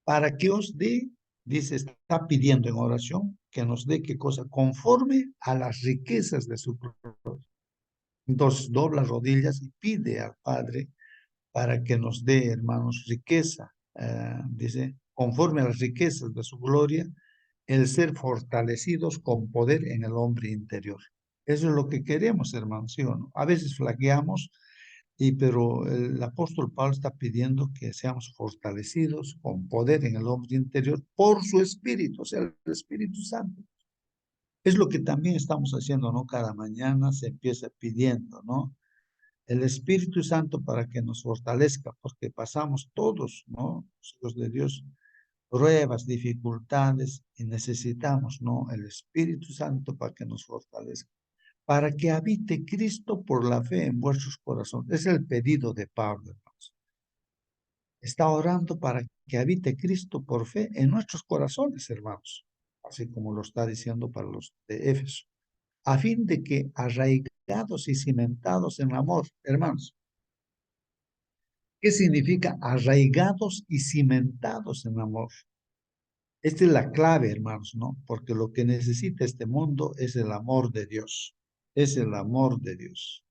S1: Para que os dé, dice, está pidiendo en oración que nos dé qué cosa, conforme a las riquezas de su gloria. Entonces dobla rodillas y pide al Padre para que nos dé, hermanos, riqueza, dice, conforme a las riquezas de su gloria, el ser fortalecidos con poder en el hombre interior. Eso es lo que queremos, hermanos, ¿sí o no? A veces flaqueamos, pero el apóstol Pablo está pidiendo que seamos fortalecidos con poder en el hombre interior por su Espíritu, o sea, el Espíritu Santo. Es lo que también estamos haciendo, ¿no? Cada mañana se empieza pidiendo, ¿no? El Espíritu Santo para que nos fortalezca, porque pasamos todos, ¿no? Los hijos de Dios, pruebas, dificultades, y necesitamos, ¿no? El Espíritu Santo para que nos fortalezca, para que habite Cristo por la fe en vuestros corazones. Es el pedido de Pablo, hermanos. Está orando para que habite Cristo por fe en nuestros corazones, hermanos, así como lo está diciendo para los de Éfeso, a fin de que arraigados y cimentados en amor, hermanos. ¿Qué significa arraigados y cimentados en amor? Esta es la clave, hermanos, ¿no? Porque lo que necesita este mundo es el amor de Dios. Es el amor de Dios.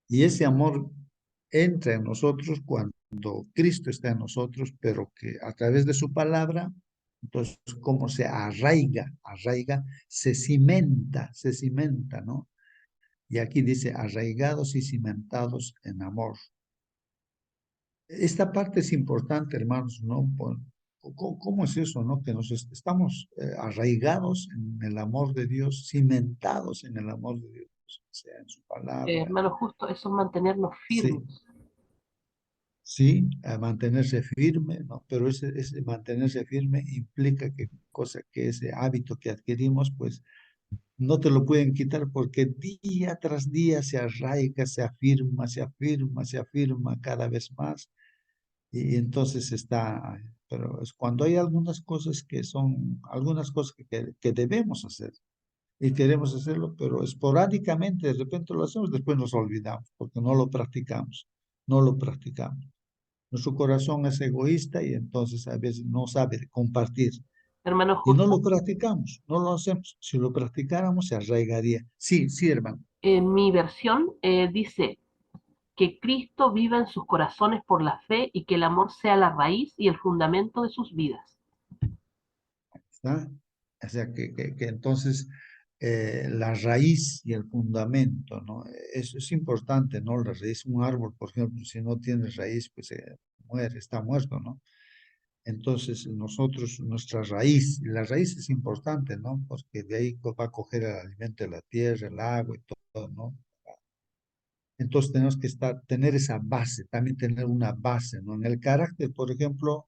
S1: Y ese amor entra en nosotros cuando Cristo está en nosotros, pero que a través de su palabra, entonces, ¿cómo se arraiga? Arraiga, se cimenta, ¿no? Y aquí dice, arraigados y cimentados en amor. Esta parte es importante, hermanos, ¿no? ¿Cómo es eso, no? Que nos estamos arraigados en el amor de Dios, cimentados en el amor de Dios, o sea, en su palabra.
S2: Hermano, justo eso es mantenernos
S1: Sí,
S2: firmes.
S1: sí, a mantenerse firme, ¿no? Pero ese mantenerse firme implica que cosa que ese hábito que adquirimos, pues no te lo pueden quitar porque día tras día se arraiga, se afirma, se afirma, se afirma cada vez más. Y entonces está, pero es cuando hay algunas cosas que son, algunas cosas que debemos hacer y queremos hacerlo, pero esporádicamente de repente lo hacemos, después nos olvidamos porque no lo practicamos, no lo practicamos. Nuestro corazón es egoísta y entonces a veces no sabe compartir
S2: Hermano,
S1: y no
S2: justo
S1: lo practicamos, no lo hacemos. Si lo practicáramos se arraigaría. Sí, sí, hermano.
S2: en mi versión dice que Cristo viva en sus corazones por la fe y que el amor sea la raíz y el fundamento de sus vidas.
S1: ¿Está? O sea, que entonces la raíz y el fundamento, ¿no? Eso es importante, ¿no? La raíz, un árbol, por ejemplo, si no tiene raíz, pues muere, está muerto, ¿no? Entonces, nosotros, nuestra raíz, y la raíz es importante, ¿no? Porque de ahí va a coger el alimento de la tierra, el agua y todo, ¿no? Entonces tenemos que tener esa base, también tener una base, ¿no? En el carácter, por ejemplo,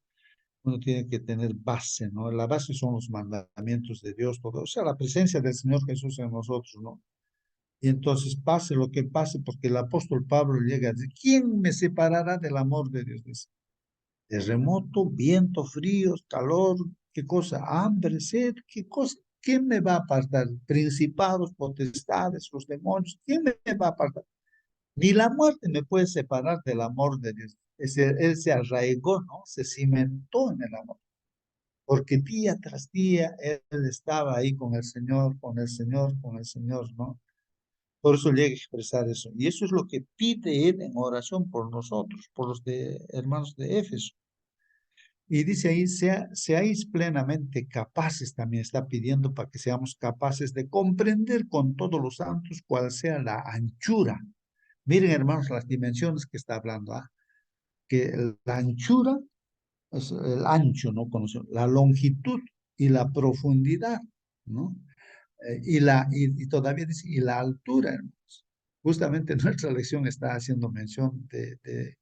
S1: uno tiene que tener base, ¿no? La base son los mandamientos de Dios, todo, o sea, la presencia del Señor Jesús en nosotros, ¿no? Y entonces pase lo que pase, porque el apóstol Pablo llega a decir, ¿quién me separará del amor de Dios? Dice, terremoto, viento, frío, calor, ¿qué cosa? Hambre, sed, ¿qué cosa? ¿Quién me va a apartar? Principados, potestades, los demonios, ¿quién me va a apartar? Ni la muerte me puede separar del amor de Dios. Él se arraigó, ¿no? Se cimentó en el amor porque día tras día él estaba ahí con el Señor, con el Señor, con el Señor, ¿no? Por eso llega a expresar eso. Y eso es lo que pide él en oración por nosotros, por los hermanos de Éfeso. Y dice ahí, seáis plenamente capaces, también está pidiendo para que seamos capaces de comprender con todos los santos cuál sea la anchura. Miren, hermanos, las dimensiones que está hablando, ¿ah? Que la anchura es el ancho, ¿no? La longitud y la profundidad, ¿no? Y todavía dice, y la altura, hermanos. Justamente nuestra lección está haciendo mención de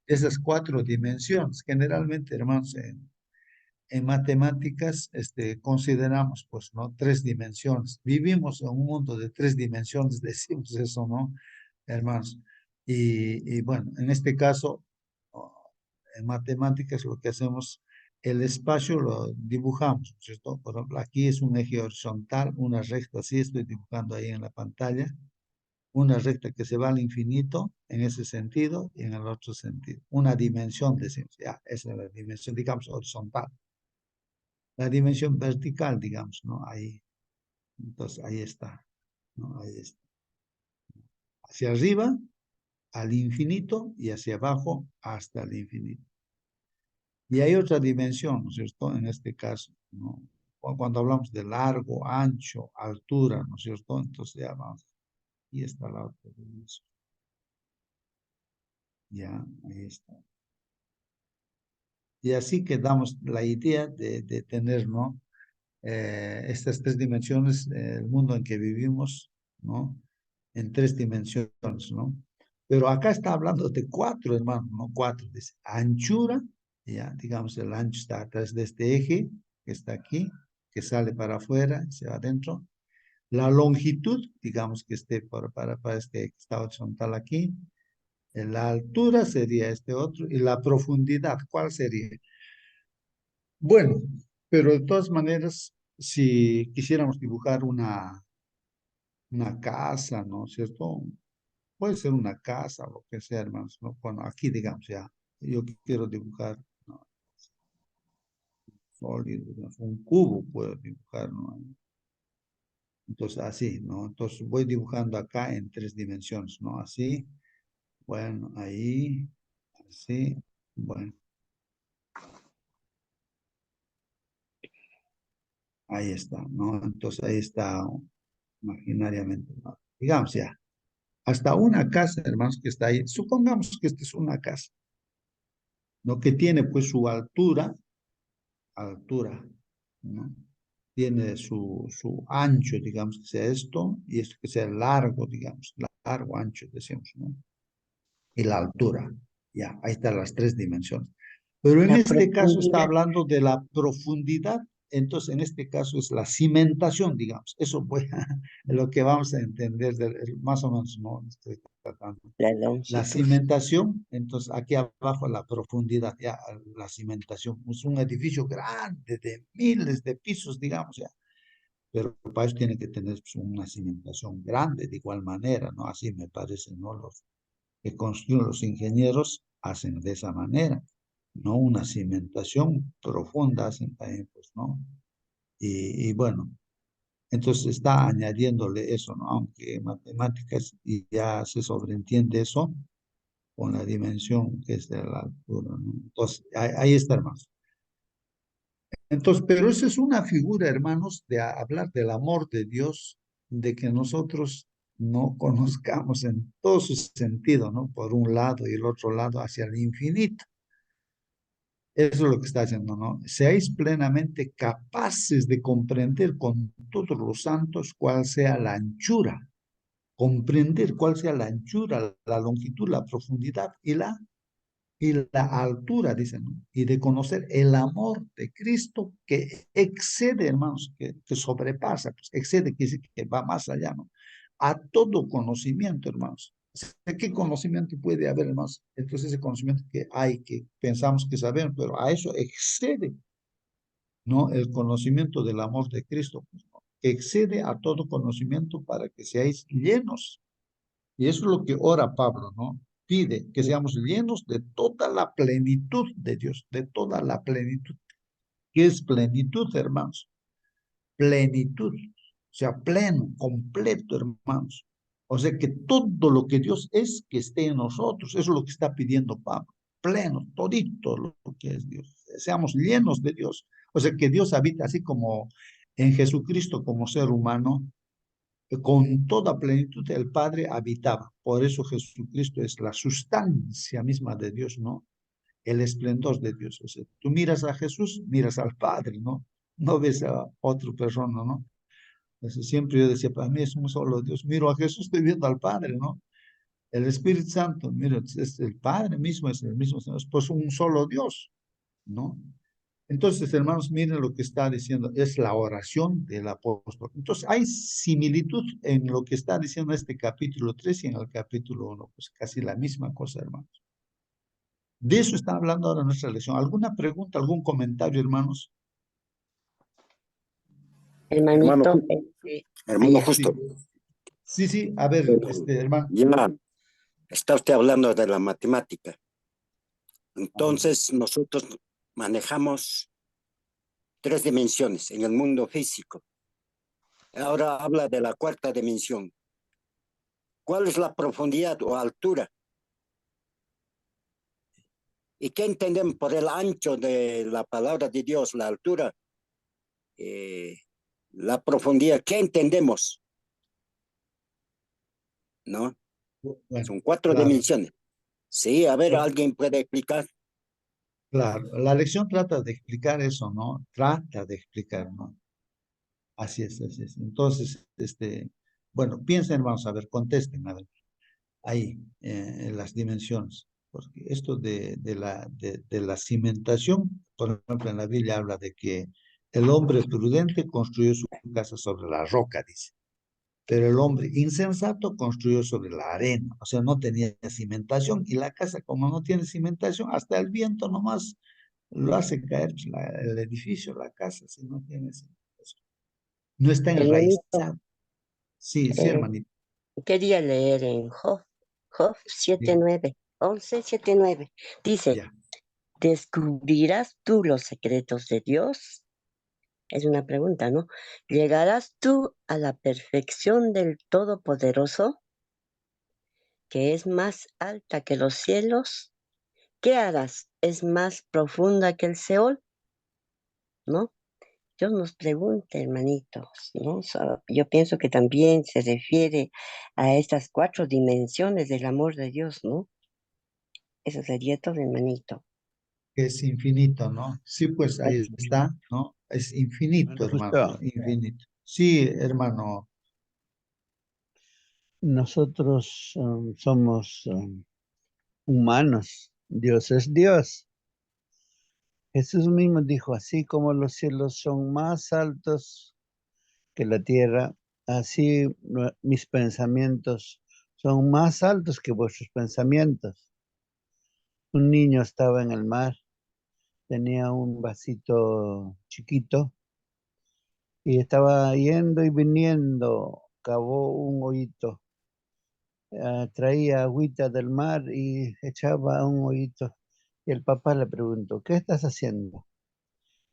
S1: esas 4 dimensiones. Generalmente, hermanos, en matemáticas consideramos, pues, ¿no? 3 dimensiones. Vivimos en un mundo de 3 dimensiones, decimos eso, ¿no? Hermanos. Y bueno, en este caso, oh, en matemáticas lo que hacemos, el espacio lo dibujamos, ¿cierto? Por ejemplo, aquí es un eje horizontal, una recta, así estoy dibujando ahí en la pantalla, una recta que se va al infinito en ese sentido y en el otro sentido. Una dimensión, decimos, ya, esa es la dimensión, digamos, horizontal. La dimensión vertical, digamos, ¿no? Ahí, entonces ahí está, ¿no? Ahí está. Hacia arriba, al infinito, y hacia abajo, hasta el infinito. Y hay otra dimensión, ¿no es cierto? En este caso, ¿no? Cuando hablamos de largo, ancho, altura, ¿no es cierto? Entonces ya vamos, aquí está la otra dimensión. Ya, ahí está. Y así que damos la idea de tener, ¿no? Estas 3 dimensiones, el mundo en que vivimos, ¿no? En 3 dimensiones, ¿no? Pero acá está hablando de 4, hermano, no 4, dice anchura, ya, digamos, el ancho está atrás de este eje, que está aquí, que sale para afuera, se va adentro. La longitud, digamos que esté para este que está horizontal aquí. La altura sería este otro, y la profundidad, ¿cuál sería? Bueno, pero de todas maneras, si quisiéramos dibujar una casa, ¿no es cierto? Puede ser una casa, lo que sea, hermanos, ¿no? Bueno, aquí digamos ya, yo quiero dibujar, ¿no? Sólido, digamos, un cubo puedo dibujar, ¿no? Entonces, así, ¿no? Entonces voy dibujando acá en 3 dimensiones, ¿no? Así, bueno, ahí, así, bueno, ahí está, ¿no? Entonces ahí está imaginariamente, ¿no? Digamos ya. Hasta una casa, hermanos, que está ahí. Supongamos que esta es una casa, ¿no? Que tiene pues su altura, ¿no? Tiene su ancho, digamos que sea esto, y esto que sea largo, digamos, largo, ancho, decimos, ¿no? Y la altura, ya, ahí están las 3 dimensiones. Pero en
S7: La
S1: este caso está
S7: profundidad.
S1: hablando de la profundidad, entonces en este caso es la cimentación, digamos. Eso voy a, lo que vamos a entender, más o menos, ¿no? Estoy tratando.
S7: La
S1: La
S7: longitud.
S1: cimentación, entonces aquí abajo la profundidad, ya, la cimentación. Es un edificio grande de miles de pisos, digamos, ya. Pero para eso tiene que tener pues, una cimentación grande, de igual manera, ¿no? Así me parece, ¿no? Los que construyen los ingenieros hacen de esa manera, ¿no? Una cimentación profunda hacen también, pues, ¿no? Y bueno, entonces está añadiéndole eso, ¿no? Aunque en matemáticas y ya se sobreentiende eso con la dimensión que es de la altura, ¿no? Entonces, ahí está, hermanos. Entonces, pero esa es una figura, hermanos, de hablar del amor de Dios, de que nosotros no conozcamos en todo su sentido, ¿no? Por un lado y el otro lado hacia el infinito. Eso es lo que está diciendo, ¿no? Seáis plenamente capaces de comprender con todos los santos cuál sea la anchura, comprender cuál sea la anchura, la longitud, la profundidad y la altura, dicen, ¿no? Y de conocer el amor de Cristo que excede, hermanos, que sobrepasa, pues excede, que va más allá, ¿no? A todo conocimiento, hermanos. ¿De qué conocimiento puede haber, hermanos? Entonces ese conocimiento que hay, que pensamos que sabemos, pero a eso excede, ¿no? El conocimiento del amor de Cristo, pues, ¿no? Que excede a todo conocimiento para que seáis llenos. Y eso es lo que ora Pablo, ¿no? Pide que seamos llenos de toda la plenitud de Dios, de toda la plenitud. ¿Qué es plenitud, hermanos? Plenitud, o sea, pleno, completo, hermanos. O sea que todo lo que Dios es, que esté en nosotros. Eso es lo que está pidiendo Pablo. Pleno, todito lo que es Dios. Seamos llenos de Dios. O sea que Dios habita así como en Jesucristo como ser humano, con toda plenitud el Padre habitaba. Por eso Jesucristo es la sustancia misma de Dios, ¿no? El esplendor de Dios. O sea, tú miras a Jesús, miras al Padre, ¿no? No ves a otra persona, ¿no? Eso siempre yo decía, para mí es un solo Dios. Miro a Jesús, estoy viendo al Padre, ¿no? El Espíritu Santo, mira, es el Padre mismo, es el mismo, es pues un solo Dios, ¿no? Entonces, hermanos, miren lo que está diciendo, es la oración del apóstol. Entonces, hay similitud en lo que está diciendo este capítulo 3 y en el capítulo 1, pues casi la misma cosa, hermanos. De eso está hablando ahora nuestra lección. ¿Alguna pregunta, algún comentario, hermanos?
S3: Hermano,
S7: Hermanito,
S3: hermano
S7: allá.
S1: Sí,
S3: justo,
S1: sí, sí, a ver, hermano.
S3: ya está usted hablando de la matemática.
S1: Ah,
S3: Entonces, nosotros manejamos 3 dimensiones en el mundo físico. Ahora habla de la 4ª dimensión. ¿Cuál es la profundidad o altura? ¿Y qué entendemos por el ancho de la palabra de Dios, la altura, eh, la profundidad? ¿Qué entendemos? ¿No?
S1: bueno,
S3: Son 4
S1: claro,
S3: dimensiones. Sí, a ver, ¿alguien puede explicar?
S1: claro. La lección trata de explicar eso, ¿no? Trata de explicar, ¿no? Así es, así es. Entonces, bueno, piensen, hermanos, a ver, contesten, a ver, ahí, en las dimensiones. Porque esto de la cimentación, por ejemplo, en la Biblia habla de que el hombre prudente construyó su casa sobre la roca, dice. Pero el hombre insensato construyó sobre la arena, o sea, no tenía cimentación. Y la casa, como no tiene cimentación, hasta el viento nomás lo hace caer, pues, el edificio, la casa, si no tiene cimentación. No está
S7: Hermanito,
S1: enraizado. Sí, sí,
S7: eh,
S1: hermanito.
S7: quería leer en Job
S1: Bien,
S7: 7:9, 11:7-9. Dice,
S1: ya.
S7: ¿descubrirás tú los secretos de Dios? Es una pregunta, ¿no? ¿Llegarás tú a la perfección del Todopoderoso, que es más alta que los cielos? ¿Qué harás? ¿Es más profunda que el Seol? ¿No? Dios nos pregunta, hermanitos, ¿no? Yo pienso que también se refiere a estas 4 dimensiones del amor de Dios, ¿no? Eso sería todo, hermanito.
S1: Que es infinito, ¿no? Sí, pues ahí está, ¿no? Es infinito,
S4: Hermano,
S1: hermano,
S4: justo
S1: infinito. Sí, hermano,
S4: nosotros somos humanos. Dios es Dios. Jesús mismo dijo, así como los cielos son más altos que la tierra, así mis pensamientos son más altos que vuestros pensamientos. Un niño estaba en el mar, tenía un vasito chiquito y estaba yendo y viniendo, cavó un hoyito, traía agüita del mar y echaba un hoyito. Y el papá le preguntó, ¿qué estás haciendo?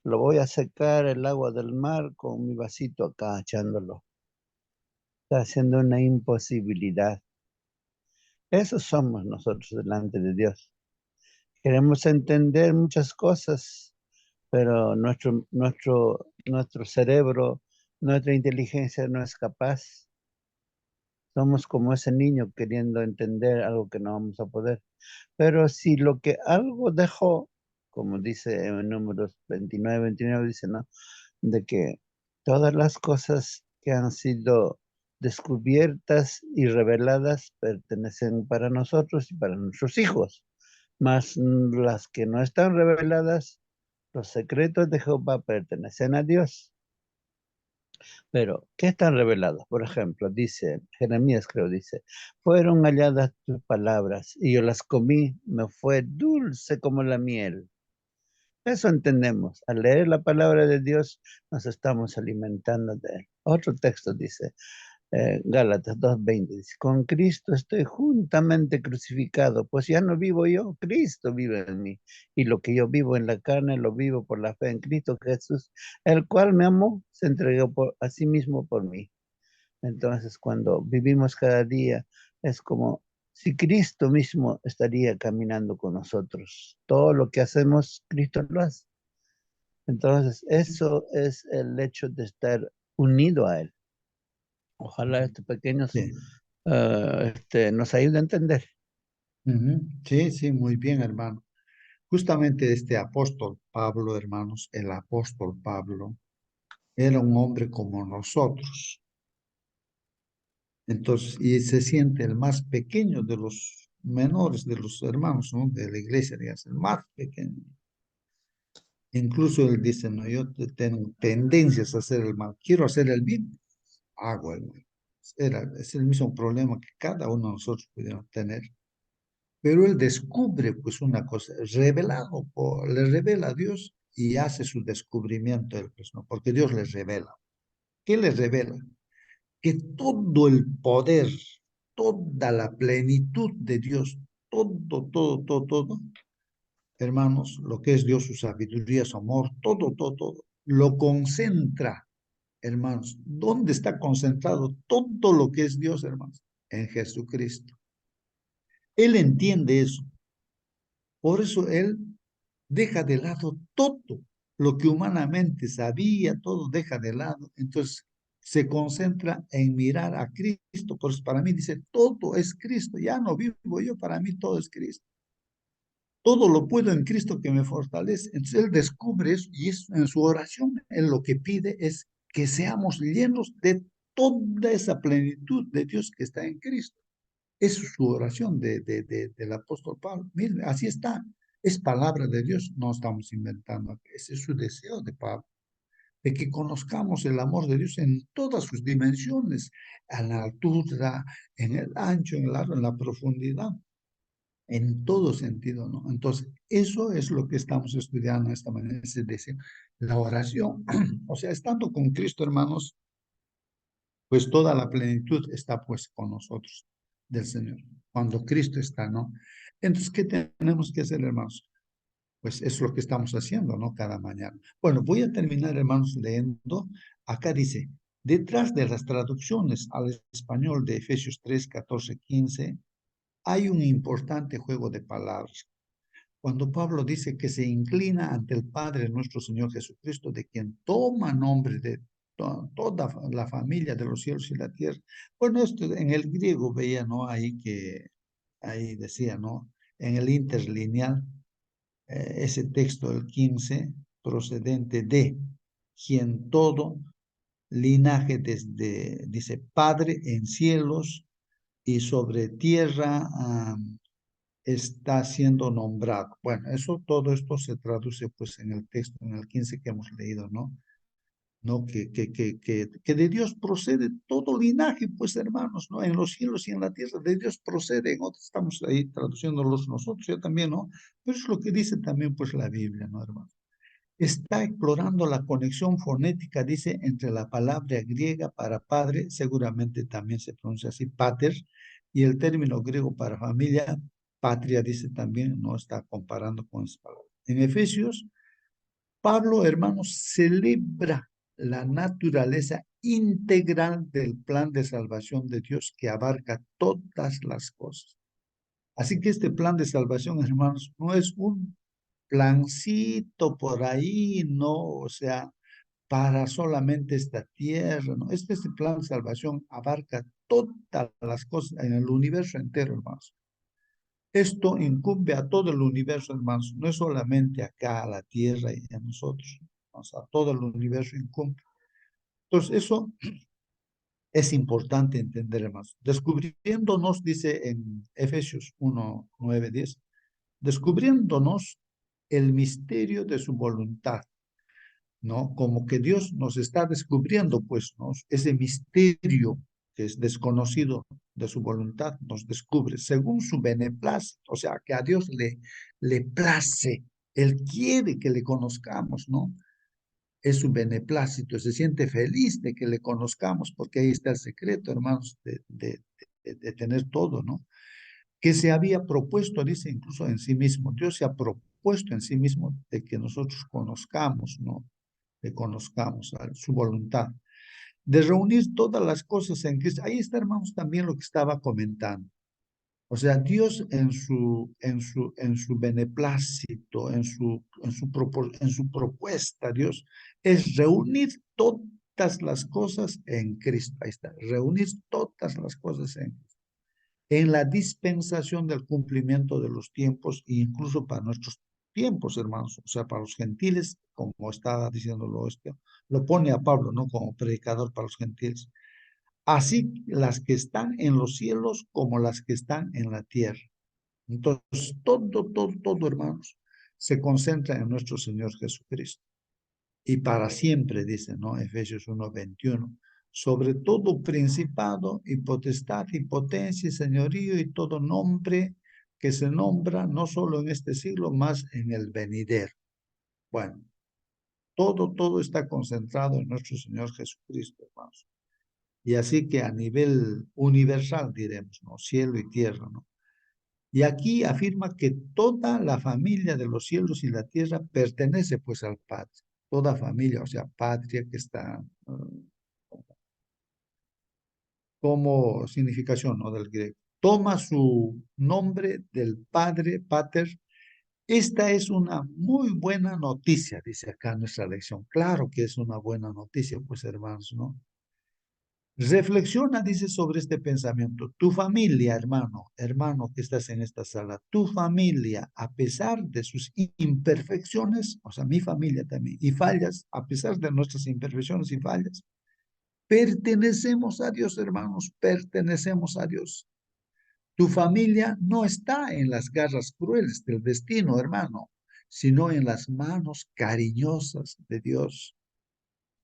S4: Lo voy a secar el agua del mar con mi vasito acá echándolo. Está haciendo una imposibilidad. Eso somos nosotros delante de Dios. Queremos entender muchas cosas, pero nuestro cerebro, nuestra inteligencia no es capaz. Somos como ese niño queriendo entender algo que no vamos a poder. Pero si lo que algo dejó, como dice en Números 29 dice, ¿no? De que todas las cosas que han sido descubiertas y reveladas pertenecen para nosotros y para nuestros hijos, mas las que no están reveladas, los secretos de Jehová pertenecen a Dios. Pero, ¿qué están revelados? Por ejemplo, dice, Jeremías creo dice, fueron halladas tus palabras y yo las comí, me fue dulce como la miel. Eso entendemos. Al leer la palabra de Dios nos estamos alimentando de él. Otro texto dice, Gálatas 2:20, dice, con Cristo estoy juntamente crucificado, pues ya no vivo yo, Cristo vive en mí. Y lo que yo vivo en la carne, lo vivo por la fe en Cristo Jesús, el cual me amó, se entregó a sí mismo por mí. Entonces, cuando vivimos cada día, es como si Cristo mismo estaría caminando con nosotros. Todo lo que hacemos, Cristo lo hace. Entonces, eso es el hecho de estar unido a Él. Ojalá estos pequeños
S1: Sí.
S4: nos ayuden a entender.
S1: Sí, sí, muy bien, hermano. Justamente este apóstol Pablo, hermanos, el apóstol Pablo, era un hombre como nosotros. Entonces, y se siente el más pequeño de los menores de los hermanos, ¿no? De la iglesia, digamos, el más pequeño. Incluso él dice, no, yo tengo tendencias a hacer el mal, quiero hacer el bien, hago el mal. Es el mismo problema que cada uno de nosotros pudiera tener. Pero él descubre pues una cosa, le revela a Dios y hace su descubrimiento él, pues, ¿no? Porque Dios le revela. ¿Qué le revela? Que todo el poder, toda la plenitud de Dios, todo, hermanos, lo que es Dios, su sabiduría, su amor, todo, lo concentra, hermanos. ¿Dónde está concentrado todo lo que es Dios, hermanos? En Jesucristo. Él entiende eso. Por eso él deja de lado todo lo que humanamente sabía, todo deja de lado. Entonces se concentra en mirar a Cristo. Por eso para mí dice, todo es Cristo. Ya no vivo yo, para mí todo es Cristo. Todo lo puedo en Cristo que me fortalece. Entonces él descubre eso y es, en su oración él lo que pide es que seamos llenos de toda esa plenitud de Dios que está en Cristo. Es su oración del apóstol Pablo. Miren, así está. Es palabra de Dios, no estamos inventando. Ese es su deseo de Pablo, de que conozcamos el amor de Dios en todas sus dimensiones, a la altura, en el ancho, en el largo, en la profundidad, en todo sentido, ¿no? Entonces, eso es lo que estamos estudiando esta mañana, ese deseo. La oración, o sea, estando con Cristo, hermanos, pues toda la plenitud está pues con nosotros del Señor, cuando Cristo está, ¿no? Entonces, ¿qué tenemos que hacer, hermanos? Pues es lo que estamos haciendo, ¿no? Cada mañana. Bueno, voy a terminar, hermanos, leyendo. Acá dice, detrás de las traducciones al español de Efesios 3, 14, 15, hay un importante juego de palabras. Cuando Pablo dice que se inclina ante el Padre nuestro Señor Jesucristo, de quien toma nombre de toda la familia de los cielos y la tierra. Bueno, esto en el griego veía, ¿no? Ahí decía, ¿no? En el interlineal, ese texto del 15, procedente de quien todo linaje desde, dice, Padre en cielos y sobre tierra, está siendo nombrado. Bueno, todo esto se traduce pues en el texto, en el 15 que hemos leído, ¿no? ¿No? Que de Dios procede todo linaje, pues hermanos, ¿no? En los cielos y en la tierra, de Dios procede, ¿no? Estamos ahí traduciéndolos nosotros, yo también, ¿no? Pero es lo que dice también pues la Biblia, ¿no, hermano? Está explorando la conexión fonética, dice, entre la palabra griega para padre, seguramente también se pronuncia así, pater, y el término griego para familia, patria, dice también, no está comparando con esa palabra. En Efesios, Pablo, hermanos, celebra la naturaleza integral del plan de salvación de Dios que abarca todas las cosas. Así que este plan de salvación, hermanos, no es un plancito por ahí, no, o sea, para solamente esta tierra, ¿no? Este plan de salvación abarca todas las cosas en el universo entero, hermanos. Esto incumbe a todo el universo, hermanos, no es solamente acá a la tierra y a nosotros, o sea, a todo el universo incumbe. Entonces, eso es importante entender, hermanos. Descubriéndonos, dice en Efesios 1, 9, 10, descubriéndonos el misterio de su voluntad, ¿no? Como que Dios nos está descubriendo, pues, ¿no? Ese misterio que es desconocido de su voluntad, nos descubre según su beneplácito, o sea, que a Dios le place, Él quiere que le conozcamos, ¿no? Es su beneplácito, se siente feliz de que le conozcamos, porque ahí está el secreto, hermanos, de tener todo, ¿no? Que se había propuesto, dice incluso en sí mismo, Dios se ha propuesto en sí mismo de que nosotros conozcamos, ¿no? Le conozcamos su voluntad. de reunir todas las cosas en Cristo. Ahí está, hermanos, también lo que estaba comentando. O sea, Dios en su beneplácito, en su propuesta, Dios es reunir todas las cosas en Cristo. Ahí está, reunir todas las cosas en Cristo. En la dispensación del cumplimiento de los tiempos, e incluso para nuestros tiempos, hermanos, o sea, para los gentiles, como estaba diciéndolo esto, lo pone a Pablo, ¿no? Como predicador para los gentiles. Así las que están en los cielos como las que están en la tierra. Entonces, todo, hermanos, se concentra en nuestro Señor Jesucristo. Y para siempre, dice, ¿no? Efesios 1:21, sobre todo principado y potestad y potencia y señorío y todo nombre que se nombra no solo en este siglo, más en el venidero. Bueno, todo está concentrado en nuestro Señor Jesucristo, hermanos. Y así que a nivel universal, diremos, ¿no? Cielo y tierra, ¿no? Y aquí afirma que toda la familia de los cielos y la tierra pertenece pues al Padre. Toda familia, o sea, patria que está como significación, ¿no? Del griego. Toma su nombre del Padre, Pater. Esta es una muy buena noticia, dice acá nuestra lección. Claro que es una buena noticia, pues hermanos, ¿no? Reflexiona, dice, sobre este pensamiento. Tu familia, hermano que estás en esta sala, tu familia, a pesar de sus imperfecciones, o sea, mi familia también, y fallas, a pesar de nuestras imperfecciones y fallas, pertenecemos a Dios, hermanos, pertenecemos a Dios. Tu familia no está en las garras crueles del destino, hermano, sino en las manos cariñosas de Dios.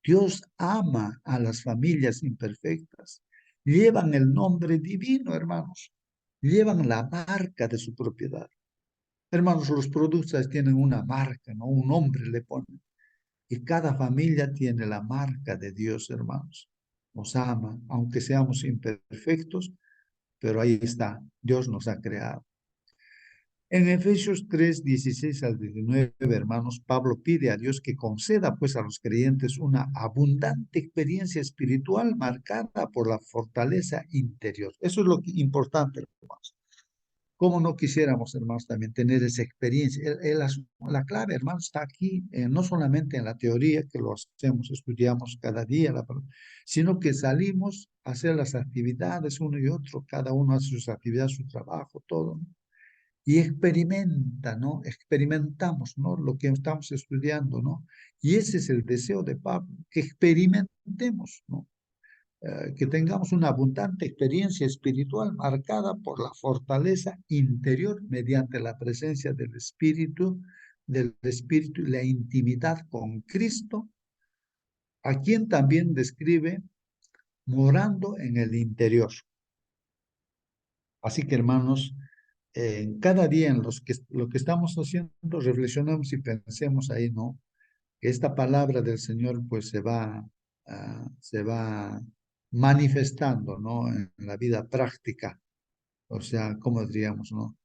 S1: Dios ama a las familias imperfectas. Llevan el nombre divino, hermanos. Llevan la marca de su propiedad. Hermanos, los productos tienen una marca, ¿no? Un nombre le ponen. Y cada familia tiene la marca de Dios, hermanos. Nos ama, aunque seamos imperfectos, pero ahí está. Dios nos ha creado. En Efesios 3:16 al 19, hermanos, Pablo pide a Dios que conceda pues a los creyentes una abundante experiencia espiritual marcada por la fortaleza interior. Eso es lo importante, hermanos. ¿Cómo no quisiéramos, hermanos, también tener esa experiencia? La clave, hermanos, está aquí, no solamente en la teoría, que lo hacemos, estudiamos cada día, sino que salimos a hacer las actividades uno y otro, cada uno hace sus actividades, su trabajo, todo, ¿no? Y experimenta, ¿no? Experimentamos, ¿no? Lo que estamos estudiando, ¿no? Y ese es el deseo de Pablo, que experimentemos, ¿no? Que tengamos una abundante experiencia espiritual marcada por la fortaleza interior mediante la presencia del Espíritu y la intimidad con Cristo, a quien también describe morando en el interior. Así que, hermanos, cada día en lo que estamos haciendo, reflexionamos y pensemos ahí, ¿no? Que esta palabra del Señor pues se va manifestando, ¿no? En la vida práctica. O sea, ¿cómo diríamos, no?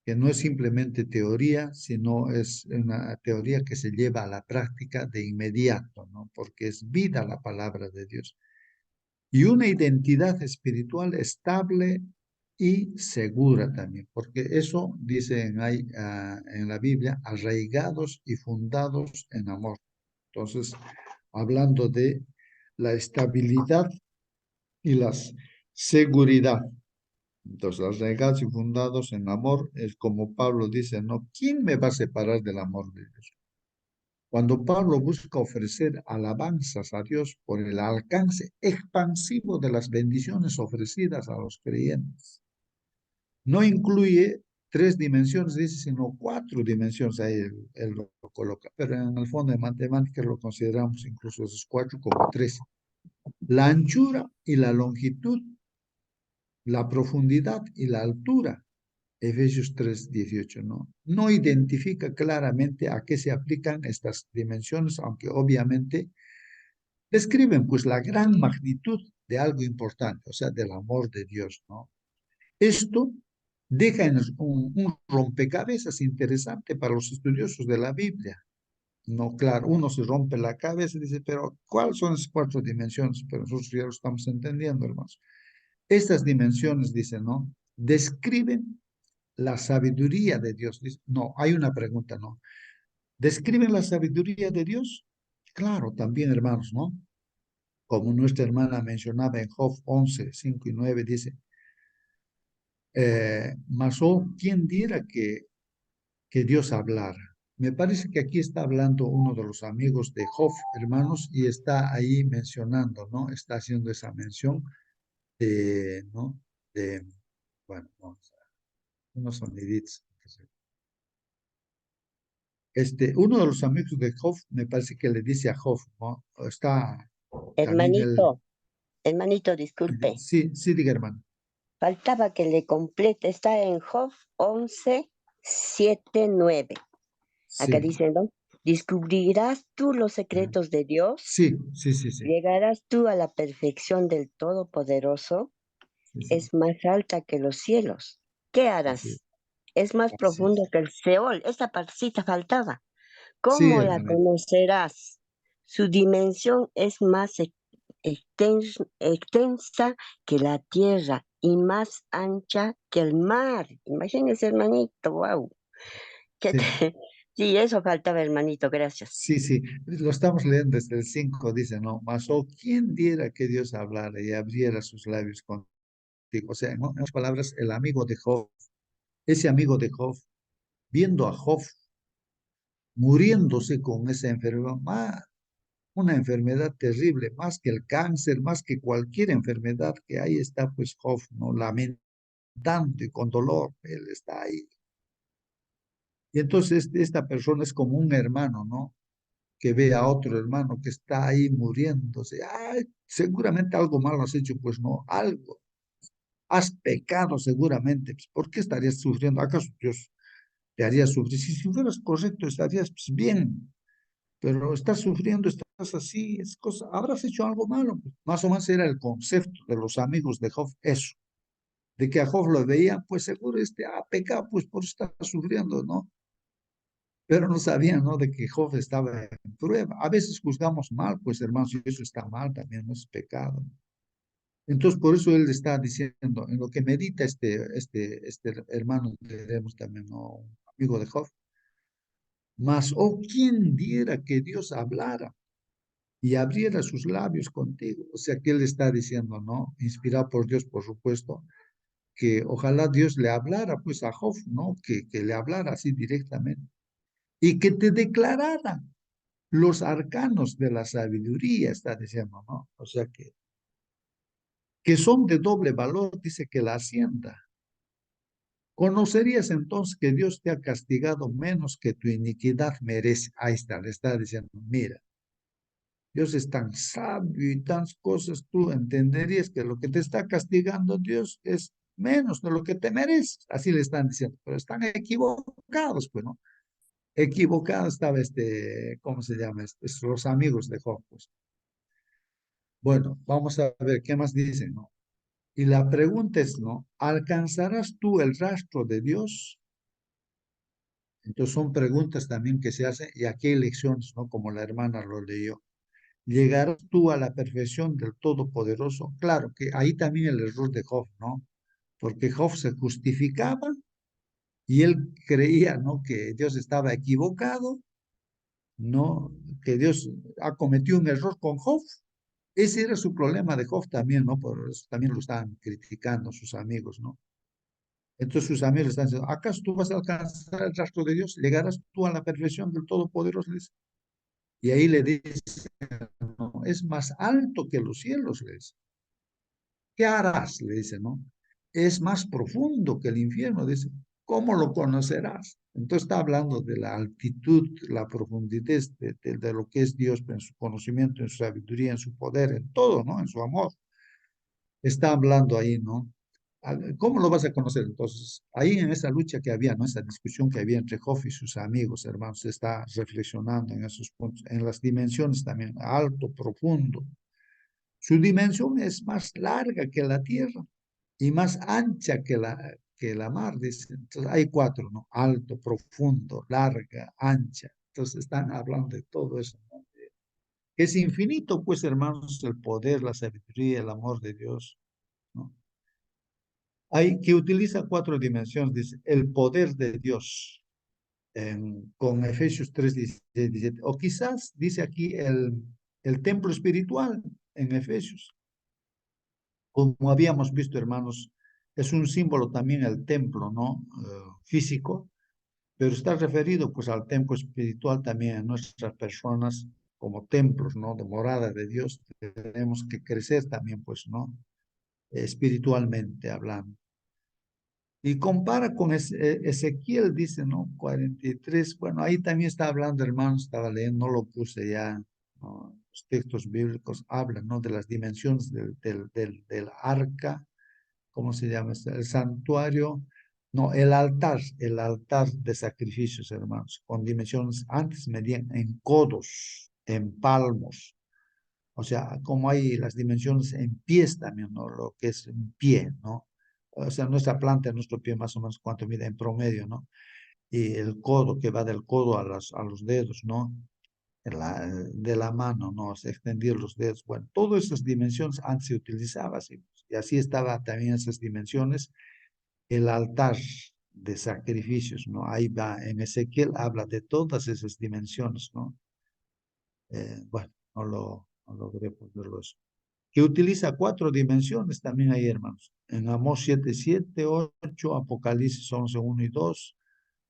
S1: Que no es simplemente teoría, sino es una teoría que se lleva a la práctica de inmediato, ¿no? Porque es vida la palabra de Dios. Y una identidad espiritual estable y segura también, porque eso dice en la Biblia, arraigados y fundados en amor. Entonces, hablando de la estabilidad y la seguridad. Entonces, arraigados y fundados en amor, es como Pablo dice, ¿no? ¿Quién me va a separar del amor de Dios? Cuando Pablo busca ofrecer alabanzas a Dios por el alcance expansivo de las bendiciones ofrecidas a los creyentes, no incluye 3 dimensiones, dice, sino 4 dimensiones, ahí él lo coloca, pero en el fondo de matemáticas lo consideramos incluso esos 4 como 3. La anchura y la longitud, la profundidad y la altura, Efesios 3:18, ¿no? No identifica claramente a qué se aplican estas dimensiones, aunque obviamente describen pues la gran magnitud de algo importante, o sea, del amor de Dios, ¿no? Esto deja un rompecabezas interesante para los estudiosos de la Biblia. No, claro, uno se rompe la cabeza y dice, pero ¿cuáles son esas 4 dimensiones? Pero nosotros ya lo estamos entendiendo, hermanos. Estas dimensiones, dice, ¿no? Describen la sabiduría de Dios. Dice, no, hay una pregunta, ¿no? ¿Describen la sabiduría de Dios? Claro, también, hermanos, ¿no? Como nuestra hermana mencionaba en Job 11, 5 y 9, dice, mas oh, ¿quién diera que Dios hablara? Me parece que aquí está hablando uno de los amigos de Job, hermanos, y está ahí mencionando, ¿no? Está haciendo esa mención de, ¿no? De, bueno, vamos a ver, unos soniditos. Uno de los amigos de Job, me parece que le dice a Job, ¿no? Está también el,
S7: Hermanito, disculpe.
S1: sí, sí, diga, hermano.
S7: Faltaba que le complete. Está en Job 11, 7, 9. Acá
S1: Sí,
S7: dice, ¿no? ¿Descubrirás tú los secretos de Dios?
S1: sí, sí, sí, sí,
S7: ¿Llegarás tú a la perfección del Todopoderoso?
S1: sí, sí,
S7: Es más alta que los cielos. ¿Qué
S1: así,
S7: harás? Es más
S1: así es.
S7: profundo que el Seol. Esta partecita faltaba.
S1: Sí,
S7: ¿Cómo la
S1: hermanito.
S7: conocerás? Su dimensión es más extensa que la tierra y más ancha que el mar. Imagínese, hermanito, wow.
S1: Sí,
S7: Sí, eso faltaba, hermanito, gracias.
S1: sí, sí. Lo estamos leyendo desde el 5, dice, ¿no? Mas, oh, ¿quién diera que Dios hablara y abriera sus labios contigo? O sea, en otras palabras, el amigo de Job, ese amigo de Job, viendo a Job muriéndose con esa enfermedad, una enfermedad terrible, más que el cáncer, más que cualquier enfermedad que ahí está, pues Job, ¿no? Lamentando y con dolor, él está ahí. Y entonces esta persona es como un hermano, ¿no? Que ve a otro hermano que está ahí muriéndose. Ay, seguramente algo malo has hecho, pues no, algo. Has pecado seguramente. Pues, ¿por qué estarías sufriendo? ¿Acaso Dios te haría sufrir? Si fueras correcto, estarías pues, bien. Pero estás sufriendo, estás así, es cosa, habrás hecho algo malo. Más o menos era el concepto de los amigos de Job, eso, de que a Job lo veían, pues seguro ha pecado, pues por estar sufriendo, ¿no? Pero no sabían, ¿no? De que Job estaba en prueba. A veces juzgamos mal, pues hermanos, y eso está mal también, no es pecado. Entonces, por eso él está diciendo, en lo que medita este hermano, tenemos también, ¿no? Un amigo de Job, mas, oh, ¿quién diera que Dios hablara y abriera sus labios contigo? O sea, que él está diciendo, ¿no? Inspirado por Dios, por supuesto, que ojalá Dios le hablara, pues, a Job, ¿no? Que le hablara así directamente y que te declarara los arcanos de la sabiduría, está diciendo, ¿no? O sea, que son de doble valor, dice que la hacienda. ¿Conocerías entonces que Dios te ha castigado menos que tu iniquidad merece? Ahí está, le está diciendo, mira, Dios es tan sabio y tantas cosas, tú entenderías que lo que te está castigando Dios es menos de lo que te mereces. Así le están diciendo, pero están equivocados, pues, ¿no? Equivocados estaba ¿cómo se llama? Los amigos de Job, pues. Bueno, vamos a ver qué más dicen, ¿no? Y la pregunta es, ¿no? ¿Alcanzarás tú el rastro de Dios? Entonces son preguntas también que se hacen y aquí hay lecciones, ¿no? Como la hermana lo leyó. ¿Llegarás tú a la perfección del Todopoderoso? Claro que ahí también el error de Job, ¿no? Porque Job se justificaba y él creía, ¿no? Que Dios estaba equivocado, ¿no? Que Dios ha cometido un error con Job. Ese era su problema de Job también, ¿no? Por eso también lo estaban criticando sus amigos, ¿no? Entonces sus amigos le están diciendo, ¿acaso tú vas a alcanzar el rastro de Dios? ¿Llegarás tú a la perfección del Todopoderoso? Y ahí le dice, no, es más alto que los cielos, le dice. ¿Qué harás? Le dice, ¿no? Es más profundo que el infierno, dice. ¿Cómo lo conocerás? Entonces está hablando de la altitud, la profundidad de lo que es Dios en su conocimiento, en su sabiduría, en su poder, en todo, ¿no? En su amor. Está hablando ahí, ¿no? ¿Cómo lo vas a conocer? Entonces, ahí en esa lucha que había, ¿no? Esa discusión que había entre Job y sus amigos, hermanos, se está reflexionando en esos puntos, en las dimensiones también, alto, profundo. Su dimensión es más larga que la tierra y más ancha que la mar, dice. Entonces, hay 4, ¿no? Alto, profundo, larga, ancha. Entonces están hablando de todo eso, ¿no? Es infinito, pues, hermanos, el poder, la sabiduría, el amor de Dios, ¿no? Hay que utiliza cuatro dimensiones, dice, el poder de Dios, con Efesios 3, 16, 17, o quizás dice aquí el templo espiritual en Efesios. Como habíamos visto, hermanos, es un símbolo también el templo, ¿no? Físico, pero está referido pues al templo espiritual también a nuestras personas como templos, ¿no? De morada de Dios. Tenemos que crecer también, pues, ¿no? Espiritualmente hablando. Y compara con Ezequiel, dice, ¿no? 43, bueno, ahí también está hablando, hermanos, estaba leyendo, no lo puse ya, ¿no? Los textos bíblicos hablan, ¿no? De las dimensiones del arca, ¿cómo se llama? El santuario, no, el altar de sacrificios, hermanos, con dimensiones, antes medían en codos, en palmos, o sea, como hay las dimensiones en pies también, ¿no? Lo que es un pie, ¿no? O sea, nuestra planta, nuestro pie más o menos cuánto mide en promedio, ¿no? Y el codo que va del codo a los dedos, ¿no? De la mano, ¿no? O sea, extender los dedos. Bueno, todas esas dimensiones antes se utilizaba así. Y así estaba también esas dimensiones el altar de sacrificios, ¿no? Ahí va, en Ezequiel habla de todas esas dimensiones, ¿no? Bueno, no logré ponerlo eso. Que utiliza cuatro dimensiones también ahí, hermanos. En Amós 7, 7, 8, Apocalipsis 11, 1 y 2,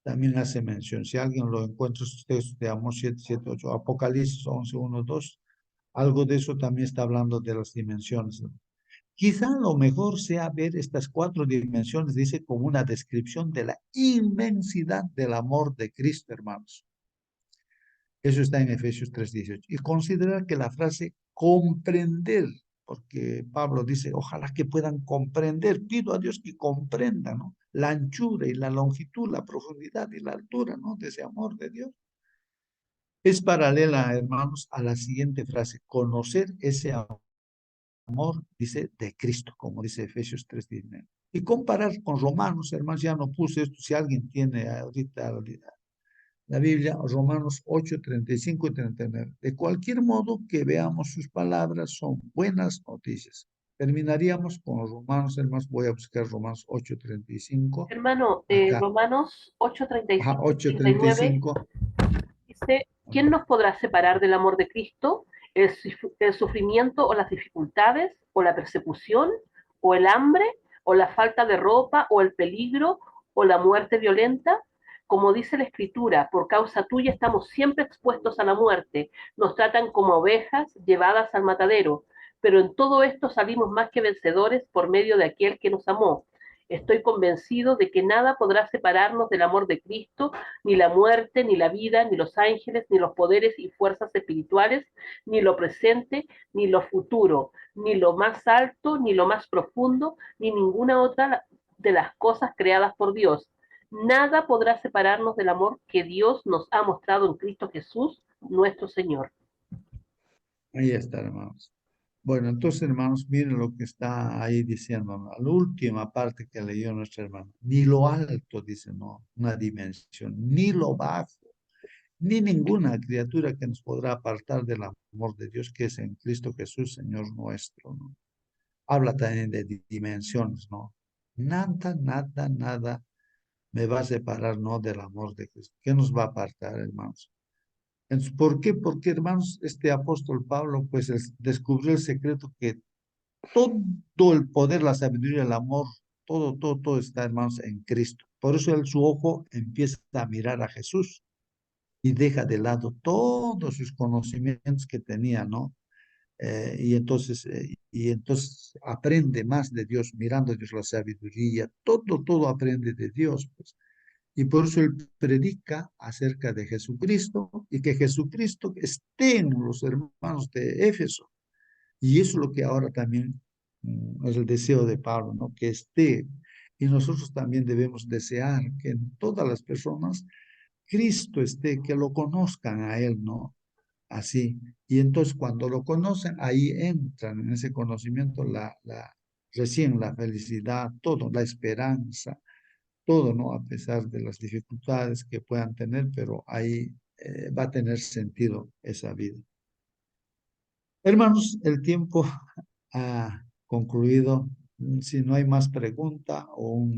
S1: también hace mención. Si alguien lo encuentra, sus textos de Amós 7, 7, 8, Apocalipsis 11, 1, 2, algo de eso también está hablando de las dimensiones, ¿no? Quizá lo mejor sea ver estas cuatro dimensiones, dice, como una descripción de la inmensidad del amor de Cristo, hermanos. Eso está en Efesios 3:18. Y considerar que la frase comprender, porque Pablo dice, ojalá que puedan comprender, pido a Dios que comprendan, ¿no? La anchura y la longitud, la profundidad y la altura, ¿no? De ese amor de Dios. Es paralela, hermanos, a la siguiente frase, conocer ese amor, dice, de Cristo, como dice Efesios 3:19. Y comparar con Romanos, hermanos, ya no puse esto, si alguien tiene ahorita la Biblia, Romanos 8, 35 y 39. De cualquier modo que veamos sus palabras, son buenas noticias. Terminaríamos con Romanos, hermanos, voy a buscar Romanos 8, 35.
S2: Hermano,
S1: Acá,
S2: Romanos 8,
S1: ajá,
S2: 35
S1: 8,
S2: 39
S1: 35.
S2: dice, ¿quién nos podrá separar del amor de Cristo? ¿El sufrimiento o las dificultades o la persecución o el hambre o la falta de ropa o el peligro o la muerte violenta? Como dice la Escritura, por causa tuya estamos siempre expuestos a la muerte, nos tratan como ovejas llevadas al matadero, pero en todo esto salimos más que vencedores por medio de aquel que nos amó. Estoy convencido de que nada podrá separarnos del amor de Cristo, ni la muerte, ni la vida, ni los ángeles, ni los poderes y fuerzas espirituales, ni lo presente, ni lo futuro, ni lo más alto, ni lo más profundo, ni ninguna otra de las cosas creadas por Dios. Nada podrá separarnos del amor que Dios nos ha mostrado en Cristo Jesús, nuestro Señor.
S1: Ahí está, hermanos. Bueno, entonces, hermanos, miren lo que está ahí diciendo, ¿no? La última parte que leyó nuestra hermana. Ni lo alto, dice, no, una dimensión, ni lo bajo, ni ninguna criatura que nos podrá apartar del amor de Dios que es en Cristo Jesús, Señor nuestro, ¿no? Habla también de dimensiones, ¿no? Nada, nada, nada me va a separar, ¿no? Del amor de Cristo. ¿Qué nos va a apartar, hermanos? Entonces, ¿por qué? Porque, hermanos, este apóstol Pablo, pues, descubrió el secreto que todo el poder, la sabiduría, el amor, todo está, hermanos, en Cristo. Por eso su ojo empieza a mirar a Jesús y deja de lado todos sus conocimientos que tenía, ¿no? Y entonces aprende más de Dios, mirando a Dios la sabiduría, todo aprende de Dios, pues. Y por eso él predica acerca de Jesucristo y que Jesucristo esté en los hermanos de Éfeso. Y eso es lo que ahora también es el deseo de Pablo, ¿no? Que esté. Y nosotros también debemos desear que en todas las personas Cristo esté, que lo conozcan a Él, ¿no? Así. Y entonces cuando lo conocen, ahí entran en ese conocimiento recién la felicidad, todo, la esperanza, todo, ¿no? A pesar de las dificultades que puedan tener, pero ahí va a tener sentido esa vida. Hermanos, el tiempo ha concluido. Si no hay más pregunta o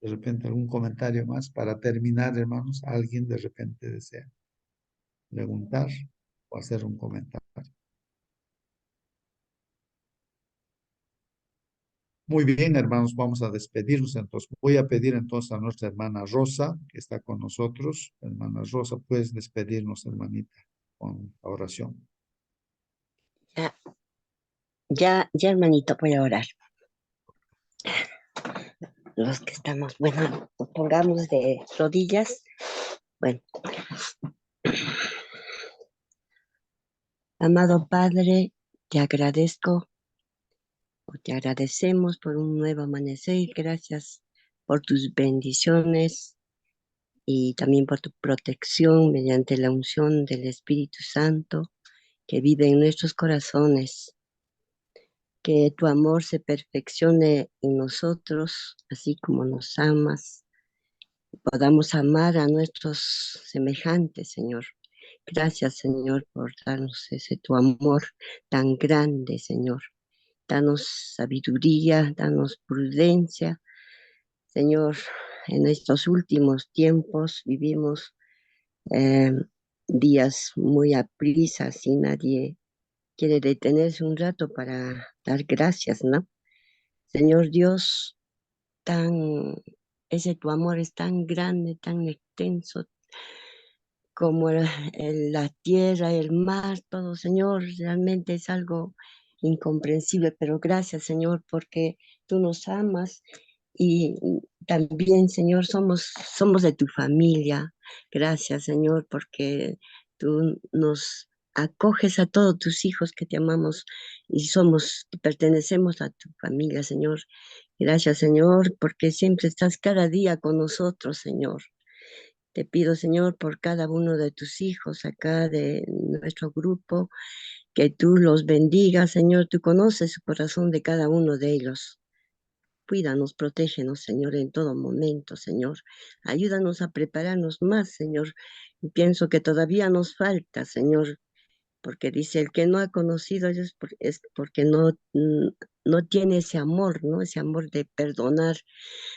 S1: de repente algún comentario más para terminar, hermanos, alguien de repente desea preguntar o hacer un comentario. Muy bien, hermanos, vamos a despedirnos. Entonces, voy a pedir entonces a nuestra hermana Rosa, que está con nosotros. Hermana Rosa, puedes despedirnos, hermanita, con la oración.
S7: Ya, hermanito, voy a orar. Los que estamos, bueno, nos pongamos de rodillas. Bueno, amado Padre, te agradezco, o te agradecemos por un nuevo amanecer. Gracias por tus bendiciones y también por tu protección mediante la unción del Espíritu Santo que vive en nuestros corazones. Que tu amor se perfeccione en nosotros, así como nos amas. Podamos amar a nuestros semejantes, Señor. Gracias, Señor, por darnos ese tu amor tan grande, Señor. Danos sabiduría, danos prudencia. Señor, en estos últimos tiempos vivimos días muy aprisa y nadie quiere detenerse un rato para dar gracias, ¿no? Señor Dios, ese tu amor es tan grande, tan extenso, como la tierra, el mar, todo, Señor, realmente es algo incomprensible, pero gracias, Señor, porque tú nos amas y también, Señor, somos de tu familia. Gracias, Señor, porque tú nos acoges a todos tus hijos que te amamos y pertenecemos a tu familia, Señor. Gracias, Señor, porque siempre estás cada día con nosotros, Señor. Te pido, Señor, por cada uno de tus hijos acá de nuestro grupo, que tú los bendigas, Señor. Tú conoces su corazón de cada uno de ellos. Cuídanos, protégenos, Señor, en todo momento, Señor. Ayúdanos a prepararnos más, Señor. Y pienso que todavía nos falta, Señor, porque dice, el que no ha conocido es porque no tiene ese amor, ¿no? Ese amor de perdonar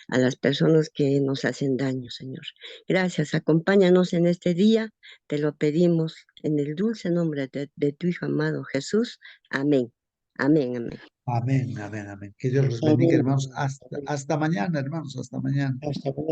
S7: a las personas que nos hacen daño, Señor. Gracias, acompáñanos en este día, te lo pedimos en el dulce nombre de tu Hijo amado Jesús. Amén. Amén, amén.
S1: Amén, amén, amén. Que Dios los bendiga, hermanos. Hasta mañana, hermanos. Hasta mañana.
S7: Hasta mañana.